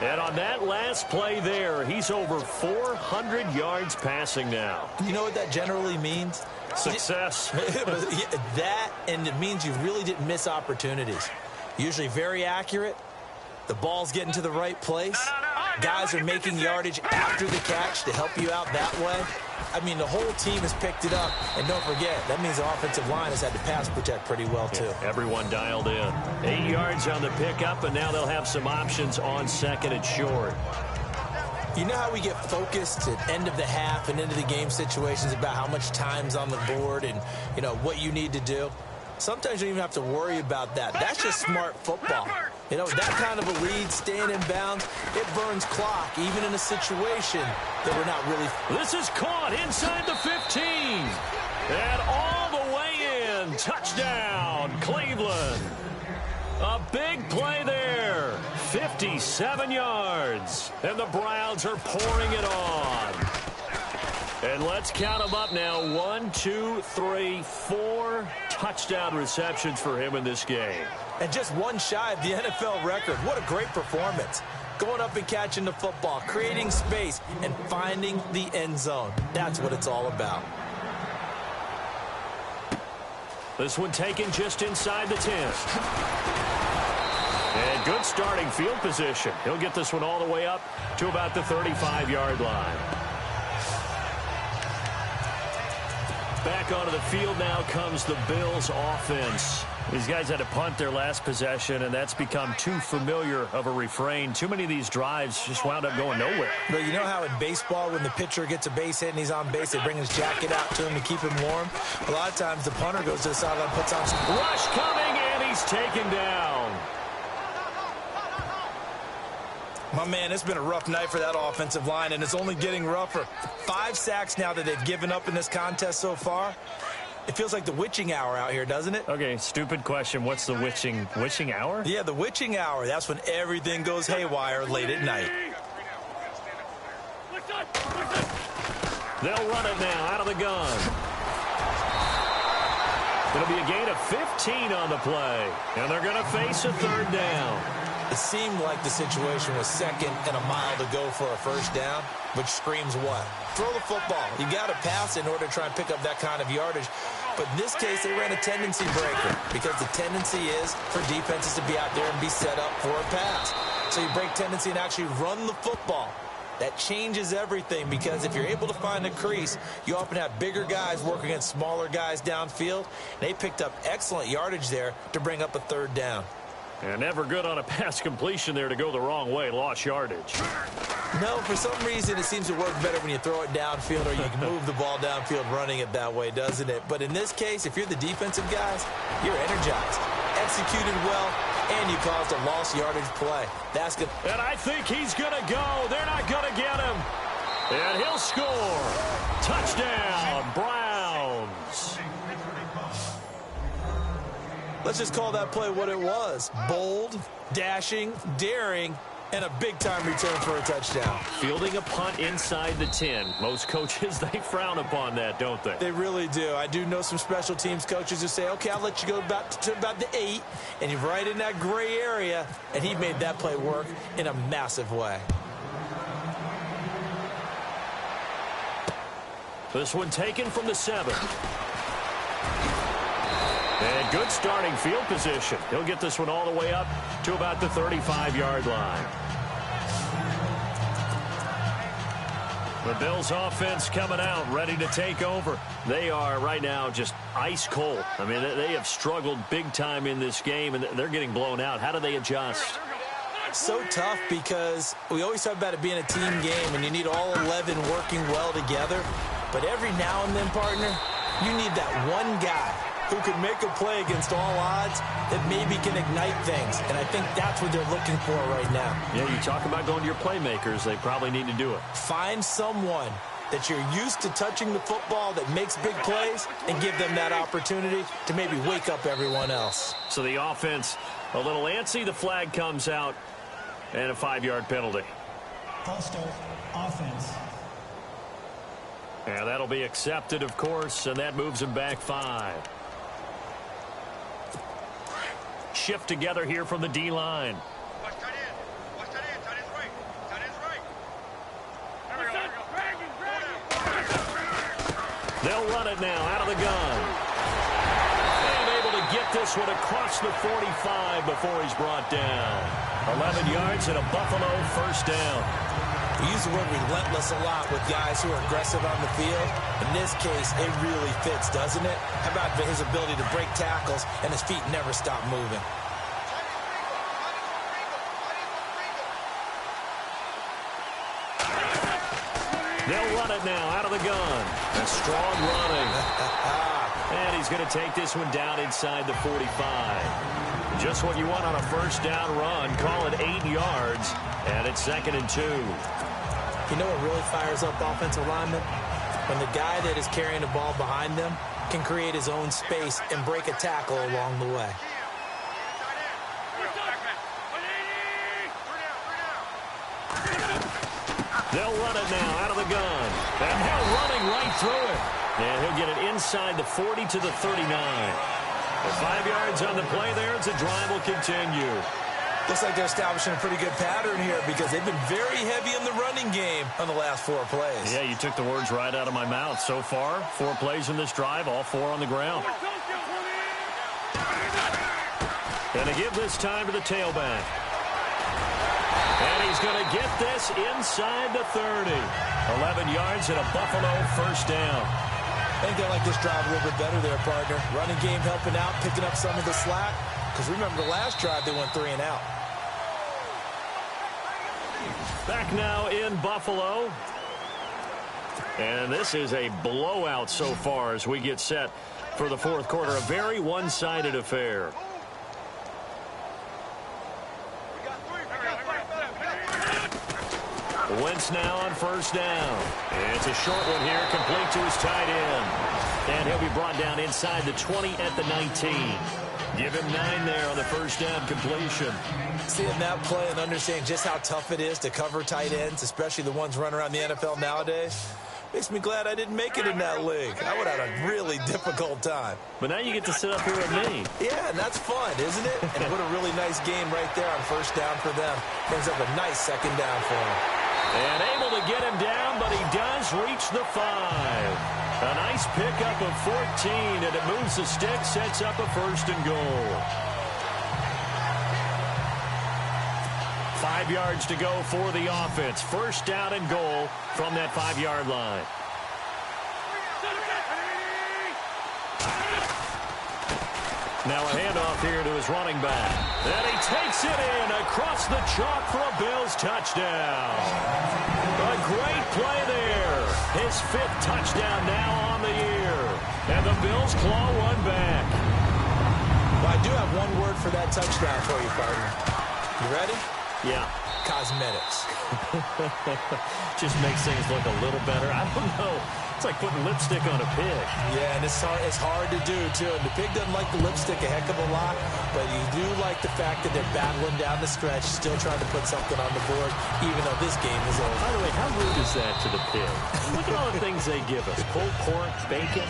And on that last play there, he's over 400 yards passing now. You know what that generally means? Success. That, and it means you really didn't miss opportunities. Usually very accurate. The ball's getting to the right place. Guys are making yardage after the catch to help you out that way. I mean, the whole team has picked it up. And don't forget, that means the offensive line has had to pass protect pretty well, too. Yeah, everyone dialed in. 8 yards on the pickup, and now they'll have some options on second and short. You know how we get focused at end of the half and into the game situations about how much time's on the board and, you know, what you need to do? Sometimes you don't even have to worry about that. That's just smart football. You know, that kind of a lead, staying in bounds, it burns clock, even in a situation that we're not really... This is caught inside the 15. And all the way in. Touchdown, Cleveland. A big play there. 57 yards. And the Browns are pouring it on. And let's count them up now. 1, 2, 3, 4 touchdown receptions for him in this game. And just one shy of the NFL record. What a great performance. Going up and catching the football, creating space, and finding the end zone. That's what it's all about. This one taken just inside the 10. And good starting field position. He'll get this one all the way up to about the 35-yard line. Back onto the field now comes the Bills offense. These guys had to punt their last possession, and that's become too familiar of a refrain. Too many of these drives just wound up going nowhere. But you know how in baseball, when the pitcher gets a base hit and he's on base, they bring his jacket out to him to keep him warm? A lot of times the punter goes to the sideline, puts on some... Rush coming, and he's taken down. My man, it's been a rough night for that offensive line, and it's only getting rougher. 5 sacks now that they've given up in this contest so far. It feels like the witching hour out here, doesn't it? Okay, stupid question. What's the witching hour? Yeah, the witching hour. That's when everything goes haywire late at night. They'll run it now out of the gun. It'll be a gain of 15 on the play, and they're going to face a third down. It seemed like the situation was second and a mile to go for a first down, which screams what? Throw the football. You got to pass in order to try and pick up that kind of yardage. But in this case, they ran a tendency breaker because the tendency is for defenses to be out there and be set up for a pass. So you break tendency and actually run the football. That changes everything because if you're able to find a crease, you often have bigger guys working against smaller guys downfield. They picked up excellent yardage there to bring up a third down. And never good on a pass completion there to go the wrong way. Lost yardage. No, for some reason it seems to work better when you throw it downfield or you can move the ball downfield running it that way, doesn't it? But in this case, if you're the defensive guys, you're energized, executed well, and you caused a lost yardage play. That's good. And I think he's going to go. They're not going to get him. And he'll score. Touchdown, Browns. Let's just call that play what it was. Bold, dashing, daring, and a big-time return for a touchdown. Fielding a punt inside the 10. Most coaches, they frown upon that, don't they? They really do. I do know some special teams coaches who say, okay, I'll let you go to about the 8, and you're right in that gray area, and he made that play work in a massive way. This one taken from the 7. And good starting field position. He'll get this one all the way up to about the 35-yard line. The Bills offense coming out, ready to take over. They are right now just ice cold. I mean, they have struggled big time in this game, and they're getting blown out. How do they adjust? So tough because we always talk about it being a team game, and you need all 11 working well together. But every now and then, partner, you need that one guy who can make a play against all odds that maybe can ignite things. And I think that's what they're looking for right now. Yeah, you talk about going to your playmakers. They probably need to do it. Find someone that you're used to touching the football that makes big plays and give them that opportunity to maybe wake up everyone else. So the offense a little antsy. The flag comes out and a 5-yard penalty. False start, offense. Yeah, that'll be accepted, of course, and that moves him back 5. Shift together here from the D-line. run it now out of the gun. And able to get this one across the 45 before he's brought down. 11 yards and a Buffalo first down. We use the word relentless a lot with guys who are aggressive on the field. In this case, it really fits, doesn't it? How about his ability to break tackles and his feet never stop moving? They'll run it now out of the gun. A strong running. And he's going to take this one down inside the 45. Just what you want on a first down run. Call it 8 yards. And it's 2nd and 2. You know what really fires up offensive linemen? When the guy that is carrying the ball behind them can create his own space and break a tackle along the way. They'll run it now out of the gun. And Hill running right through it. And he'll get it inside the 40 to the 39. 5 yards on the play there as the drive will continue. Looks like they're establishing a pretty good pattern here because they've been very heavy in the running game on the last 4 plays. Yeah, you took the words right out of my mouth. So far, 4 plays in this drive, all 4 on the ground. And to give this time to the tailback. And he's going to get this inside the 30. 11 yards and a Buffalo first down. I think they like this drive a little bit better there, partner. Running game helping out, picking up some of the slack. Because remember, the last drive, they went 3 and out. Back now in Buffalo. And this is a blowout so far as we get set for the 4th quarter. A very one-sided affair. Wentz now on first down. It's a short one here, complete to his tight end. And he'll be brought down inside the 20 at the 19. Give him 9 there on the first down completion. Seeing that play and understanding just how tough it is to cover tight ends, especially the ones running around the NFL nowadays, makes me glad I didn't make it in that league. I would have had a really difficult time. But now you get to sit up here with me. Yeah, and that's fun, isn't it? And what a really nice game right there on first down for them. Brings up a nice second down for them. And able to get him down, but he does reach the 5. A nice pickup of 14, and it moves the stick, sets up a 1st and goal. 5 yards to go for the offense. First down and goal from that 5-yard line. Now a handoff here to his running back. And he takes it in across the chalk for a Bills touchdown. A great play there. His 5th touchdown now on the year. And the Bills claw one back. Well, I do have one word for that touchdown for you, partner. You ready? Yeah. Cosmetics. Just makes things look a little better. I don't know. It's like putting lipstick on a pig. Yeah, and it's hard to do, too. And the pig doesn't like the lipstick a heck of a lot, but you do like the fact that they're battling down the stretch, still trying to put something on the board, even though this game is over. By the way, how rude is that to the pig? Look at all the things they give us. Pulled pork, bacon.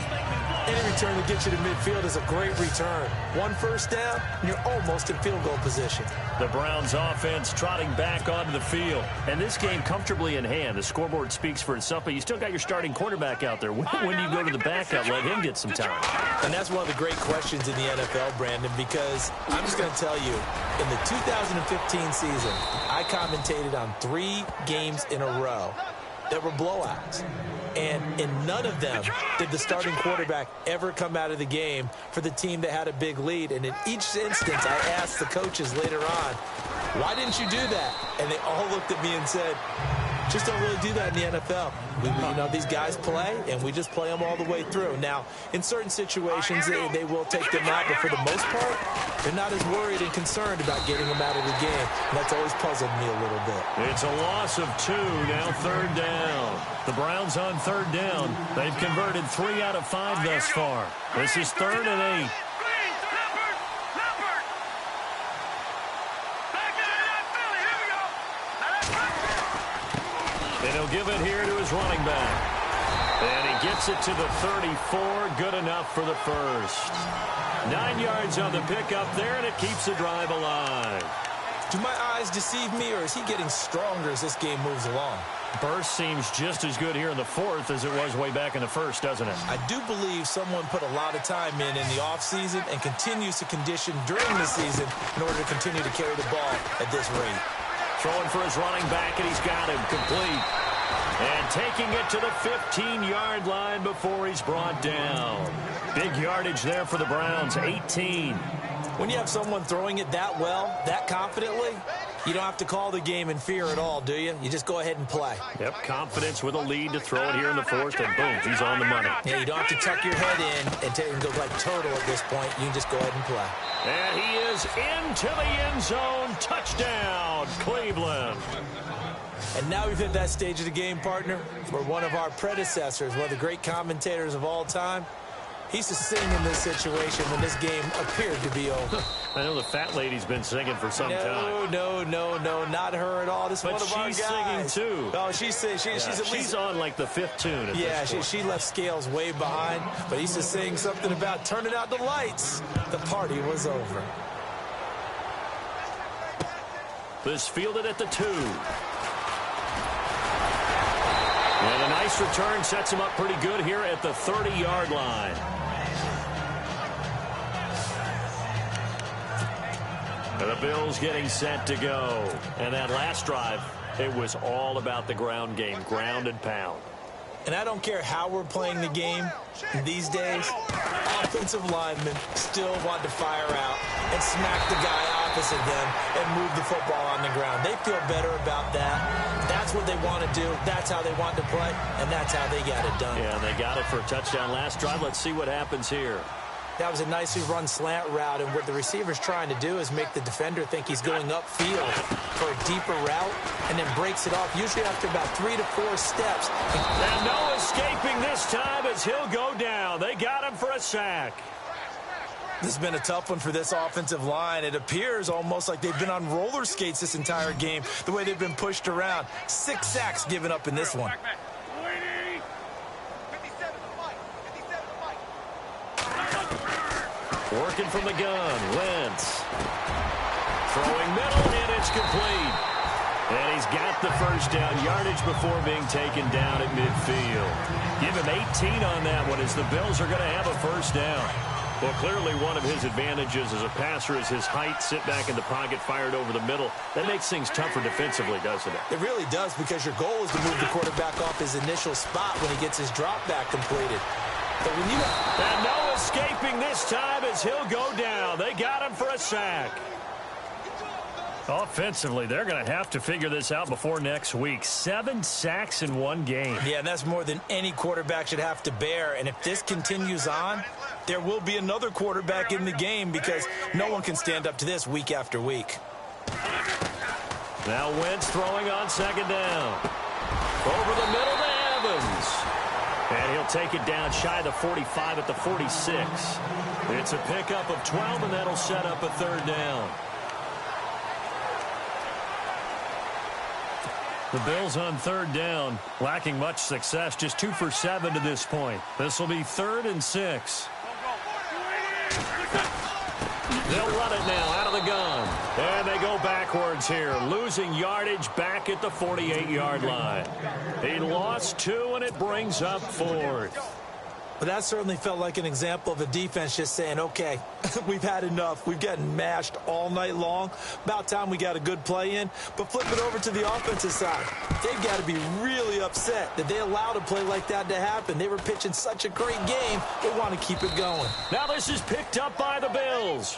Any return to get you to midfield is a great return. 1 first down, and you're almost in field goal position. The Browns offense trotting back onto the field. And this game comfortably in hand. The scoreboard speaks for itself, but you still got your starting quarterback out there. When do you go to the backup, let him get some time? And that's one of the great questions in the NFL, Brandon, because I'm just going to tell you, in the 2015 season, I commentated on 3 games in a row that were blowouts. And in none of them did the starting quarterback ever come out of the game for the team that had a big lead. And in each instance, I asked the coaches later on, why didn't you do that? And they all looked at me and said, just don't really do that in the NFL. These guys play, and we just play them all the way through. Now, in certain situations, they will take them out, but for the most part, they're not as worried and concerned about getting them out of the game. And that's always puzzled me a little bit. It's a loss of 2, now 3rd down. The Browns on 3rd down. They've converted 3 out of 5 thus far. This is 3rd and 8. And he'll give it here to his running back. And he gets it to the 34. Good enough for the first. 9 yards on the pickup there, and it keeps the drive alive. Do my eyes deceive me, or is he getting stronger as this game moves along? Burst seems just as good here in the fourth as it was way back in the first, doesn't it? I do believe someone put a lot of time in the offseason and continues to condition during the season in order to continue to carry the ball at this rate. Throwing for his running back, and he's got him complete. And taking it to the 15-yard line before he's brought down. Big yardage there for the Browns, 18. When you have someone throwing it that well, that confidently, you don't have to call the game in fear at all, do you? You just go ahead and play. Yep, confidence with a lead to throw it here in the fourth, and boom, he's on the money. Yeah, you don't have to tuck your head in and go like turtle at this point. You can just go ahead and play. And he is into the end zone. Touchdown, Cleveland. And now we've hit that stage of the game, partner, where one of our predecessors, one of the great commentators of all time, he used to sing in this situation when this game appeared to be over. I know the fat lady's been singing for some time. No, not her at all. This is one of our guys. But she's singing, too. Oh, she's at least on, like, the fifth tune at this point. She left Scales way behind, but he used to sing something about turning out the lights. The party was over. This fielded at the 2. And a nice return sets him up pretty good here at the 30-yard line. And the Bills getting set to go. And that last drive, it was all about the ground game, ground and pound. And I don't care how we're playing the game these days, offensive linemen still want to fire out and smack the guy opposite them and move the football on the ground. They feel better about that. That's what they want to do. That's how they want to play, and that's how they got it done. Yeah, and they got it for a touchdown last drive. Let's see what happens here. That was a nicely run slant route, and what the receiver's trying to do is make the defender think he's going upfield for a deeper route, and then breaks it off, usually after about 3 to 4 steps. And no escaping this time as he'll go down. They got him for a sack. This has been a tough one for this offensive line. It appears almost like they've been on roller skates this entire game, the way they've been pushed around. 6 sacks given up in this one. Working from the gun, Wentz. Throwing middle, and it's complete. And he's got the first down yardage before being taken down at midfield. Give him 18 on that one as the Bills are going to have a first down. Well, clearly one of his advantages as a passer is his height, sit back in the pocket, fired over the middle. That makes things tougher defensively, doesn't it? It really does, because your goal is to move the quarterback off his initial spot when he gets his drop back completed. But when you... And no escaping this time as he'll go down. They got him for a sack. Offensively, they're going to have to figure this out before next week. 7 sacks in one game. Yeah, and that's more than any quarterback should have to bear. And if this continues on, there will be another quarterback in the game, because no one can stand up to this week after week. Now Wentz throwing on second down. Over the middle to Evans. And he'll take it down shy of the 45 at the 46. It's a pickup of 12, and that'll set up a third down. The Bills on third down, lacking much success, just 2 for 7 to this point. This will be 3rd and 6. They'll run it now out of the gun. And they go backwards here, losing yardage back at the 48-yard line. He lost 2, and it brings up 4th. But that certainly felt like an example of a defense just saying, okay, we've had enough. We've gotten mashed all night long. About time we got a good play in. But flip it over to the offensive side. They've got to be really upset that they allowed a play like that to happen. They were pitching such a great game, they want to keep it going. Now this is picked up by the Bills.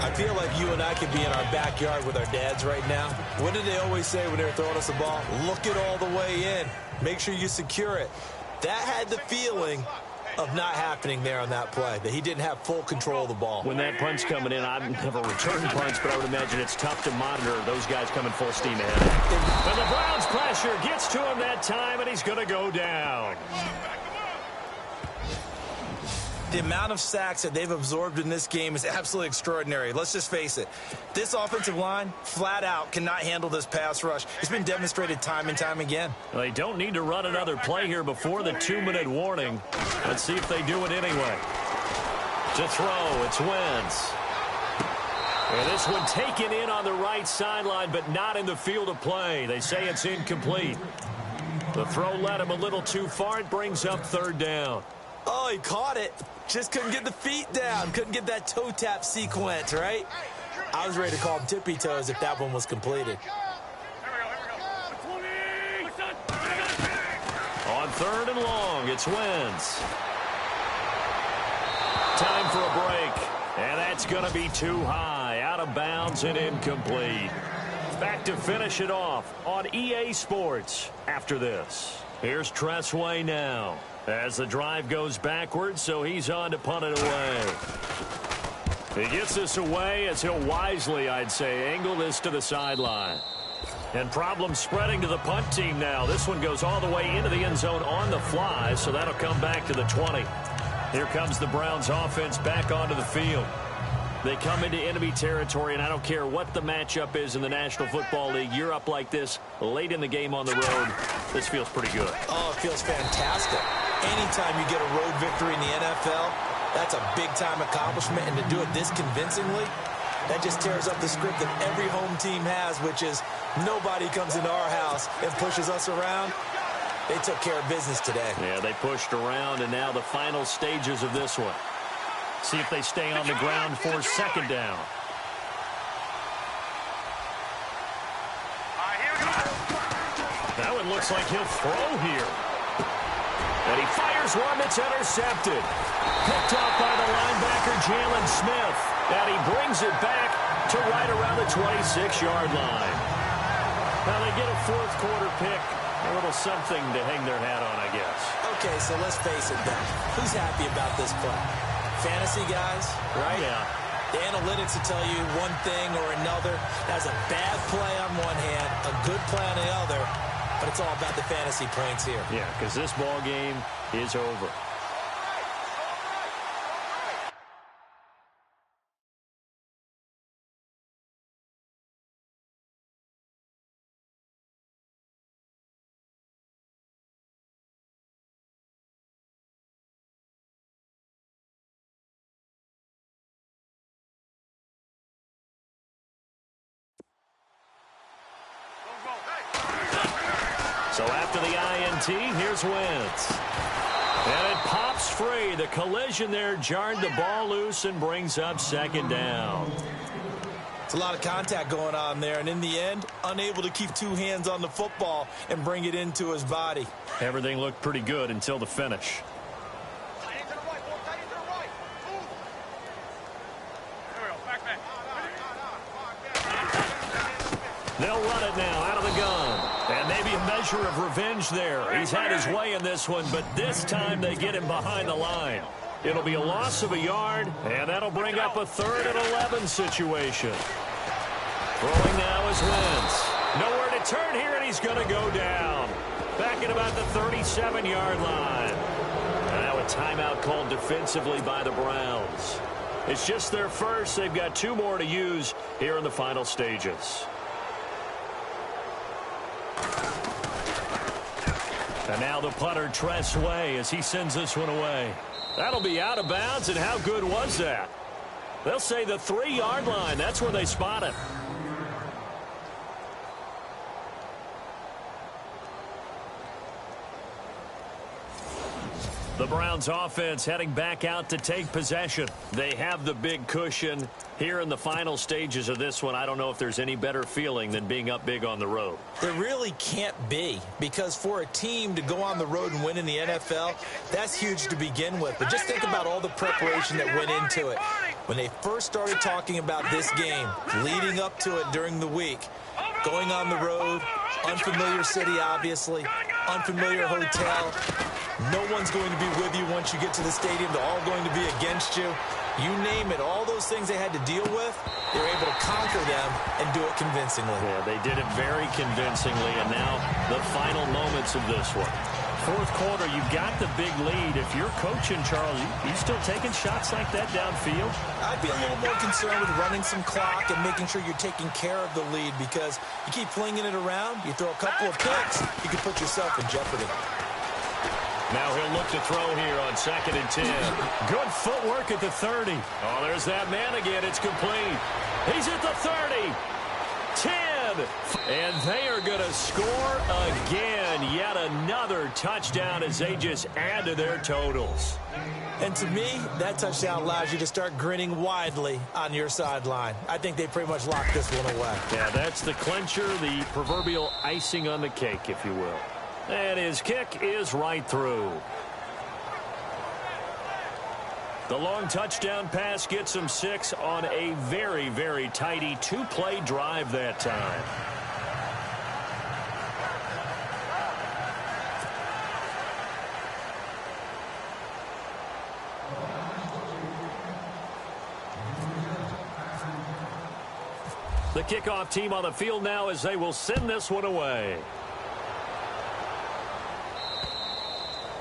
I feel like you and I could be in our backyard with our dads right now. What did they always say when they were throwing us the ball? Look it all the way in. Make sure you secure it. That had the feeling of not happening there on that play, that he didn't have full control of the ball. When that punt's coming in, I've never returned punts, but I would imagine it's tough to monitor those guys coming full steam ahead. And the Browns' pressure gets to him that time, and he's going to go down. The amount of sacks that they've absorbed in this game is absolutely extraordinary. Let's just face it. This offensive line, flat out, cannot handle this pass rush. It's been demonstrated time and time again. Well, they don't need to run another play here before the 2-minute warning. Let's see if they do it anyway. To throw, it's Wentz. And this one taken in on the right sideline, but not in the field of play. They say it's incomplete. The throw led him a little too far. It brings up third down. Oh, he caught it. Just couldn't get the feet down. Couldn't get that toe tap sequence, right? I was ready to call him tippy toes if that one was completed. On third and long, it's Wentz. Time for a break. And that's going to be too high. Out of bounds and incomplete. Back to finish it off on EA Sports after this. Here's Tressway now as the drive goes backwards, so he's on to punt it away. He gets this away as he'll wisely, I'd say, angle this to the sideline. And problems spreading to the punt team now. This one goes all the way into the end zone on the fly, so that'll come back to the 20. Here comes the Browns offense back onto the field. They come into enemy territory, and I don't care what the matchup is in the National Football League. You're up like this late in the game on the road. This feels pretty good. Oh, it feels fantastic. Anytime you get a road victory in the NFL, that's a big-time accomplishment, and to do it this convincingly, that just tears up the script that every home team has, which is nobody comes into our house and pushes us around. They took care of business today. Yeah, they pushed around, and now the final stages of this one. See if they stay on the ground for second down. That one looks like he'll throw here. And he fires one that's intercepted. Picked off by the linebacker, Jalen Smith. And he brings it back to right around the 26-yard line. Now they get a fourth quarter pick. A little something to hang their hat on, I guess. Okay, so let's face it then. Who's happy about this play? Fantasy guys, right? Yeah. The analytics will tell you one thing or another. That's a bad play on one hand, a good play on the other, but it's all about the fantasy points here. Yeah, because this ball game is over. So after the INT, here's Wentz. And it pops free. The collision there jarred the ball loose and brings up second down. It's a lot of contact going on there, and in the end, unable to keep two hands on the football and bring it into his body. Everything looked pretty good until the finish. They'll run it now out of the gun. And maybe a measure of revenge there. He's had his way in this one, but this time they get him behind the line. It'll be a loss of a yard, and that'll bring up a 3rd and 11 situation. Throwing now is Wentz. Nowhere to turn here, and he's going to go down. Back at about the 37-yard line. Now a timeout called defensively by the Browns. It's just their first. They've got 2 more to use here in the final stages. And now the punter, Tressway, as he sends this one away. That'll be out of bounds, and how good was that? They'll say the 3-yard line. That's where they spot it. The Browns offense heading back out to take possession. They have the big cushion here in the final stages of this one. I don't know if there's any better feeling than being up big on the road. There really can't be, because for a team to go on the road and win in the NFL, that's huge to begin with. But just think about all the preparation that went into it. When they first started talking about this game, leading up to it during the week, going on the road, unfamiliar city, obviously, unfamiliar hotel. No one's going to be with you once you get to the stadium. They're all going to be against you. You name it, all those things they had to deal with, they were able to conquer them and do it convincingly. Yeah, they did it very convincingly, and now the final moments of this one. Fourth quarter, you've got the big lead. If you're coaching, Charles, you still taking shots like that downfield? I'd be a little more concerned with running some clock and making sure you're taking care of the lead, because you keep flinging it around, you throw a couple of picks, you could put yourself in jeopardy. Now he'll look to throw here on 2nd and 10. Good footwork at the 30. Oh, there's that man again. It's complete. He's at the 30. 10. And they are going to score again. Yet another touchdown as they just add to their totals. And to me, that touchdown allows you to start grinning widely on your sideline. I think they pretty much locked this one away. Yeah, that's the clincher, the proverbial icing on the cake, if you will. And his kick is right through. The long touchdown pass gets him 6 on a very, very tidy 2-play drive that time. The kickoff team on the field now as they will send this one away.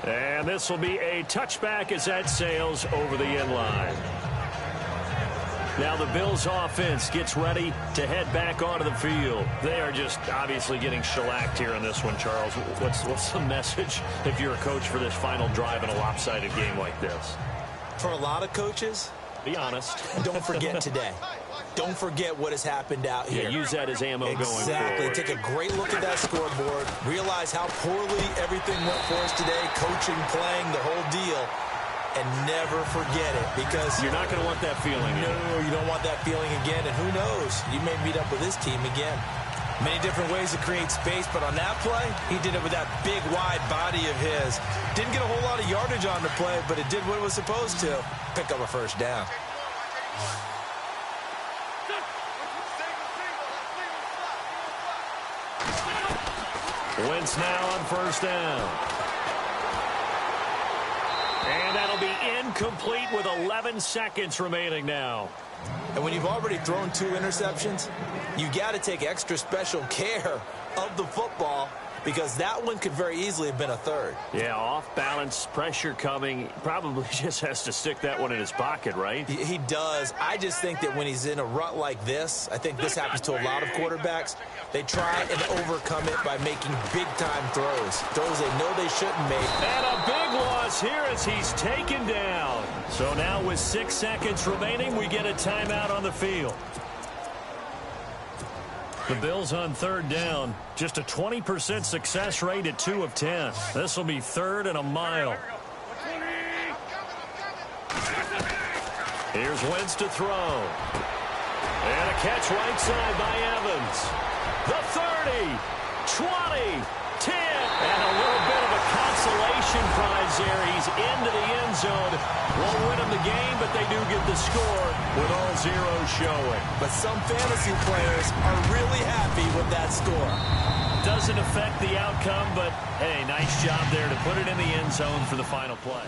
And this will be a touchback as that sails over the end line. Now the Bills offense gets ready to head back onto the field. They are just obviously getting shellacked here in this one, Charles. What's the message if you're a coach for this final drive in a lopsided game like this? For a lot of coaches, be honest. Don't forget today. Don't forget what has happened out here. Yeah, use that as ammo going forward. Exactly. Take a great look at that scoreboard. Realize how poorly everything went for us today. Coaching, playing, the whole deal. And never forget it because you're not going to want that feeling. No, you don't want that feeling again. And who knows? You may meet up with this team again. Many different ways to create space, but on that play, he did it with that big, wide body of his. Didn't get a whole lot of yardage on the play, but it did what it was supposed to. Pick up a first down. Wentz now on first down. And that'll be incomplete with 11 seconds remaining now. And when you've already thrown 2 interceptions, you got to take extra special care of the football because that one could very easily have been a 3rd. Yeah, off balance, pressure coming. Probably just has to stick that one in his pocket, right? He does. I just think that when he's in a rut like this, I think this happens to a lot of quarterbacks, they try and overcome it by making big-time throws. Throws they know they shouldn't make. And a big loss here as he's taken down. So now with 6 seconds remaining, we get a timeout on the field. The Bills on 3rd down. Just a 20% success rate at 2 of 10. This will be 3rd and a mile. Here's Wentz to throw. And a catch right side by Evans. The 30, 20, 10. And a little bit of a consolation prize there. He's into the end zone. Won't win him the game, but they do get the score with all zeros showing. But some fantasy players are really happy with that score. Doesn't affect the outcome, but hey, nice job there to put it in the end zone for the final play.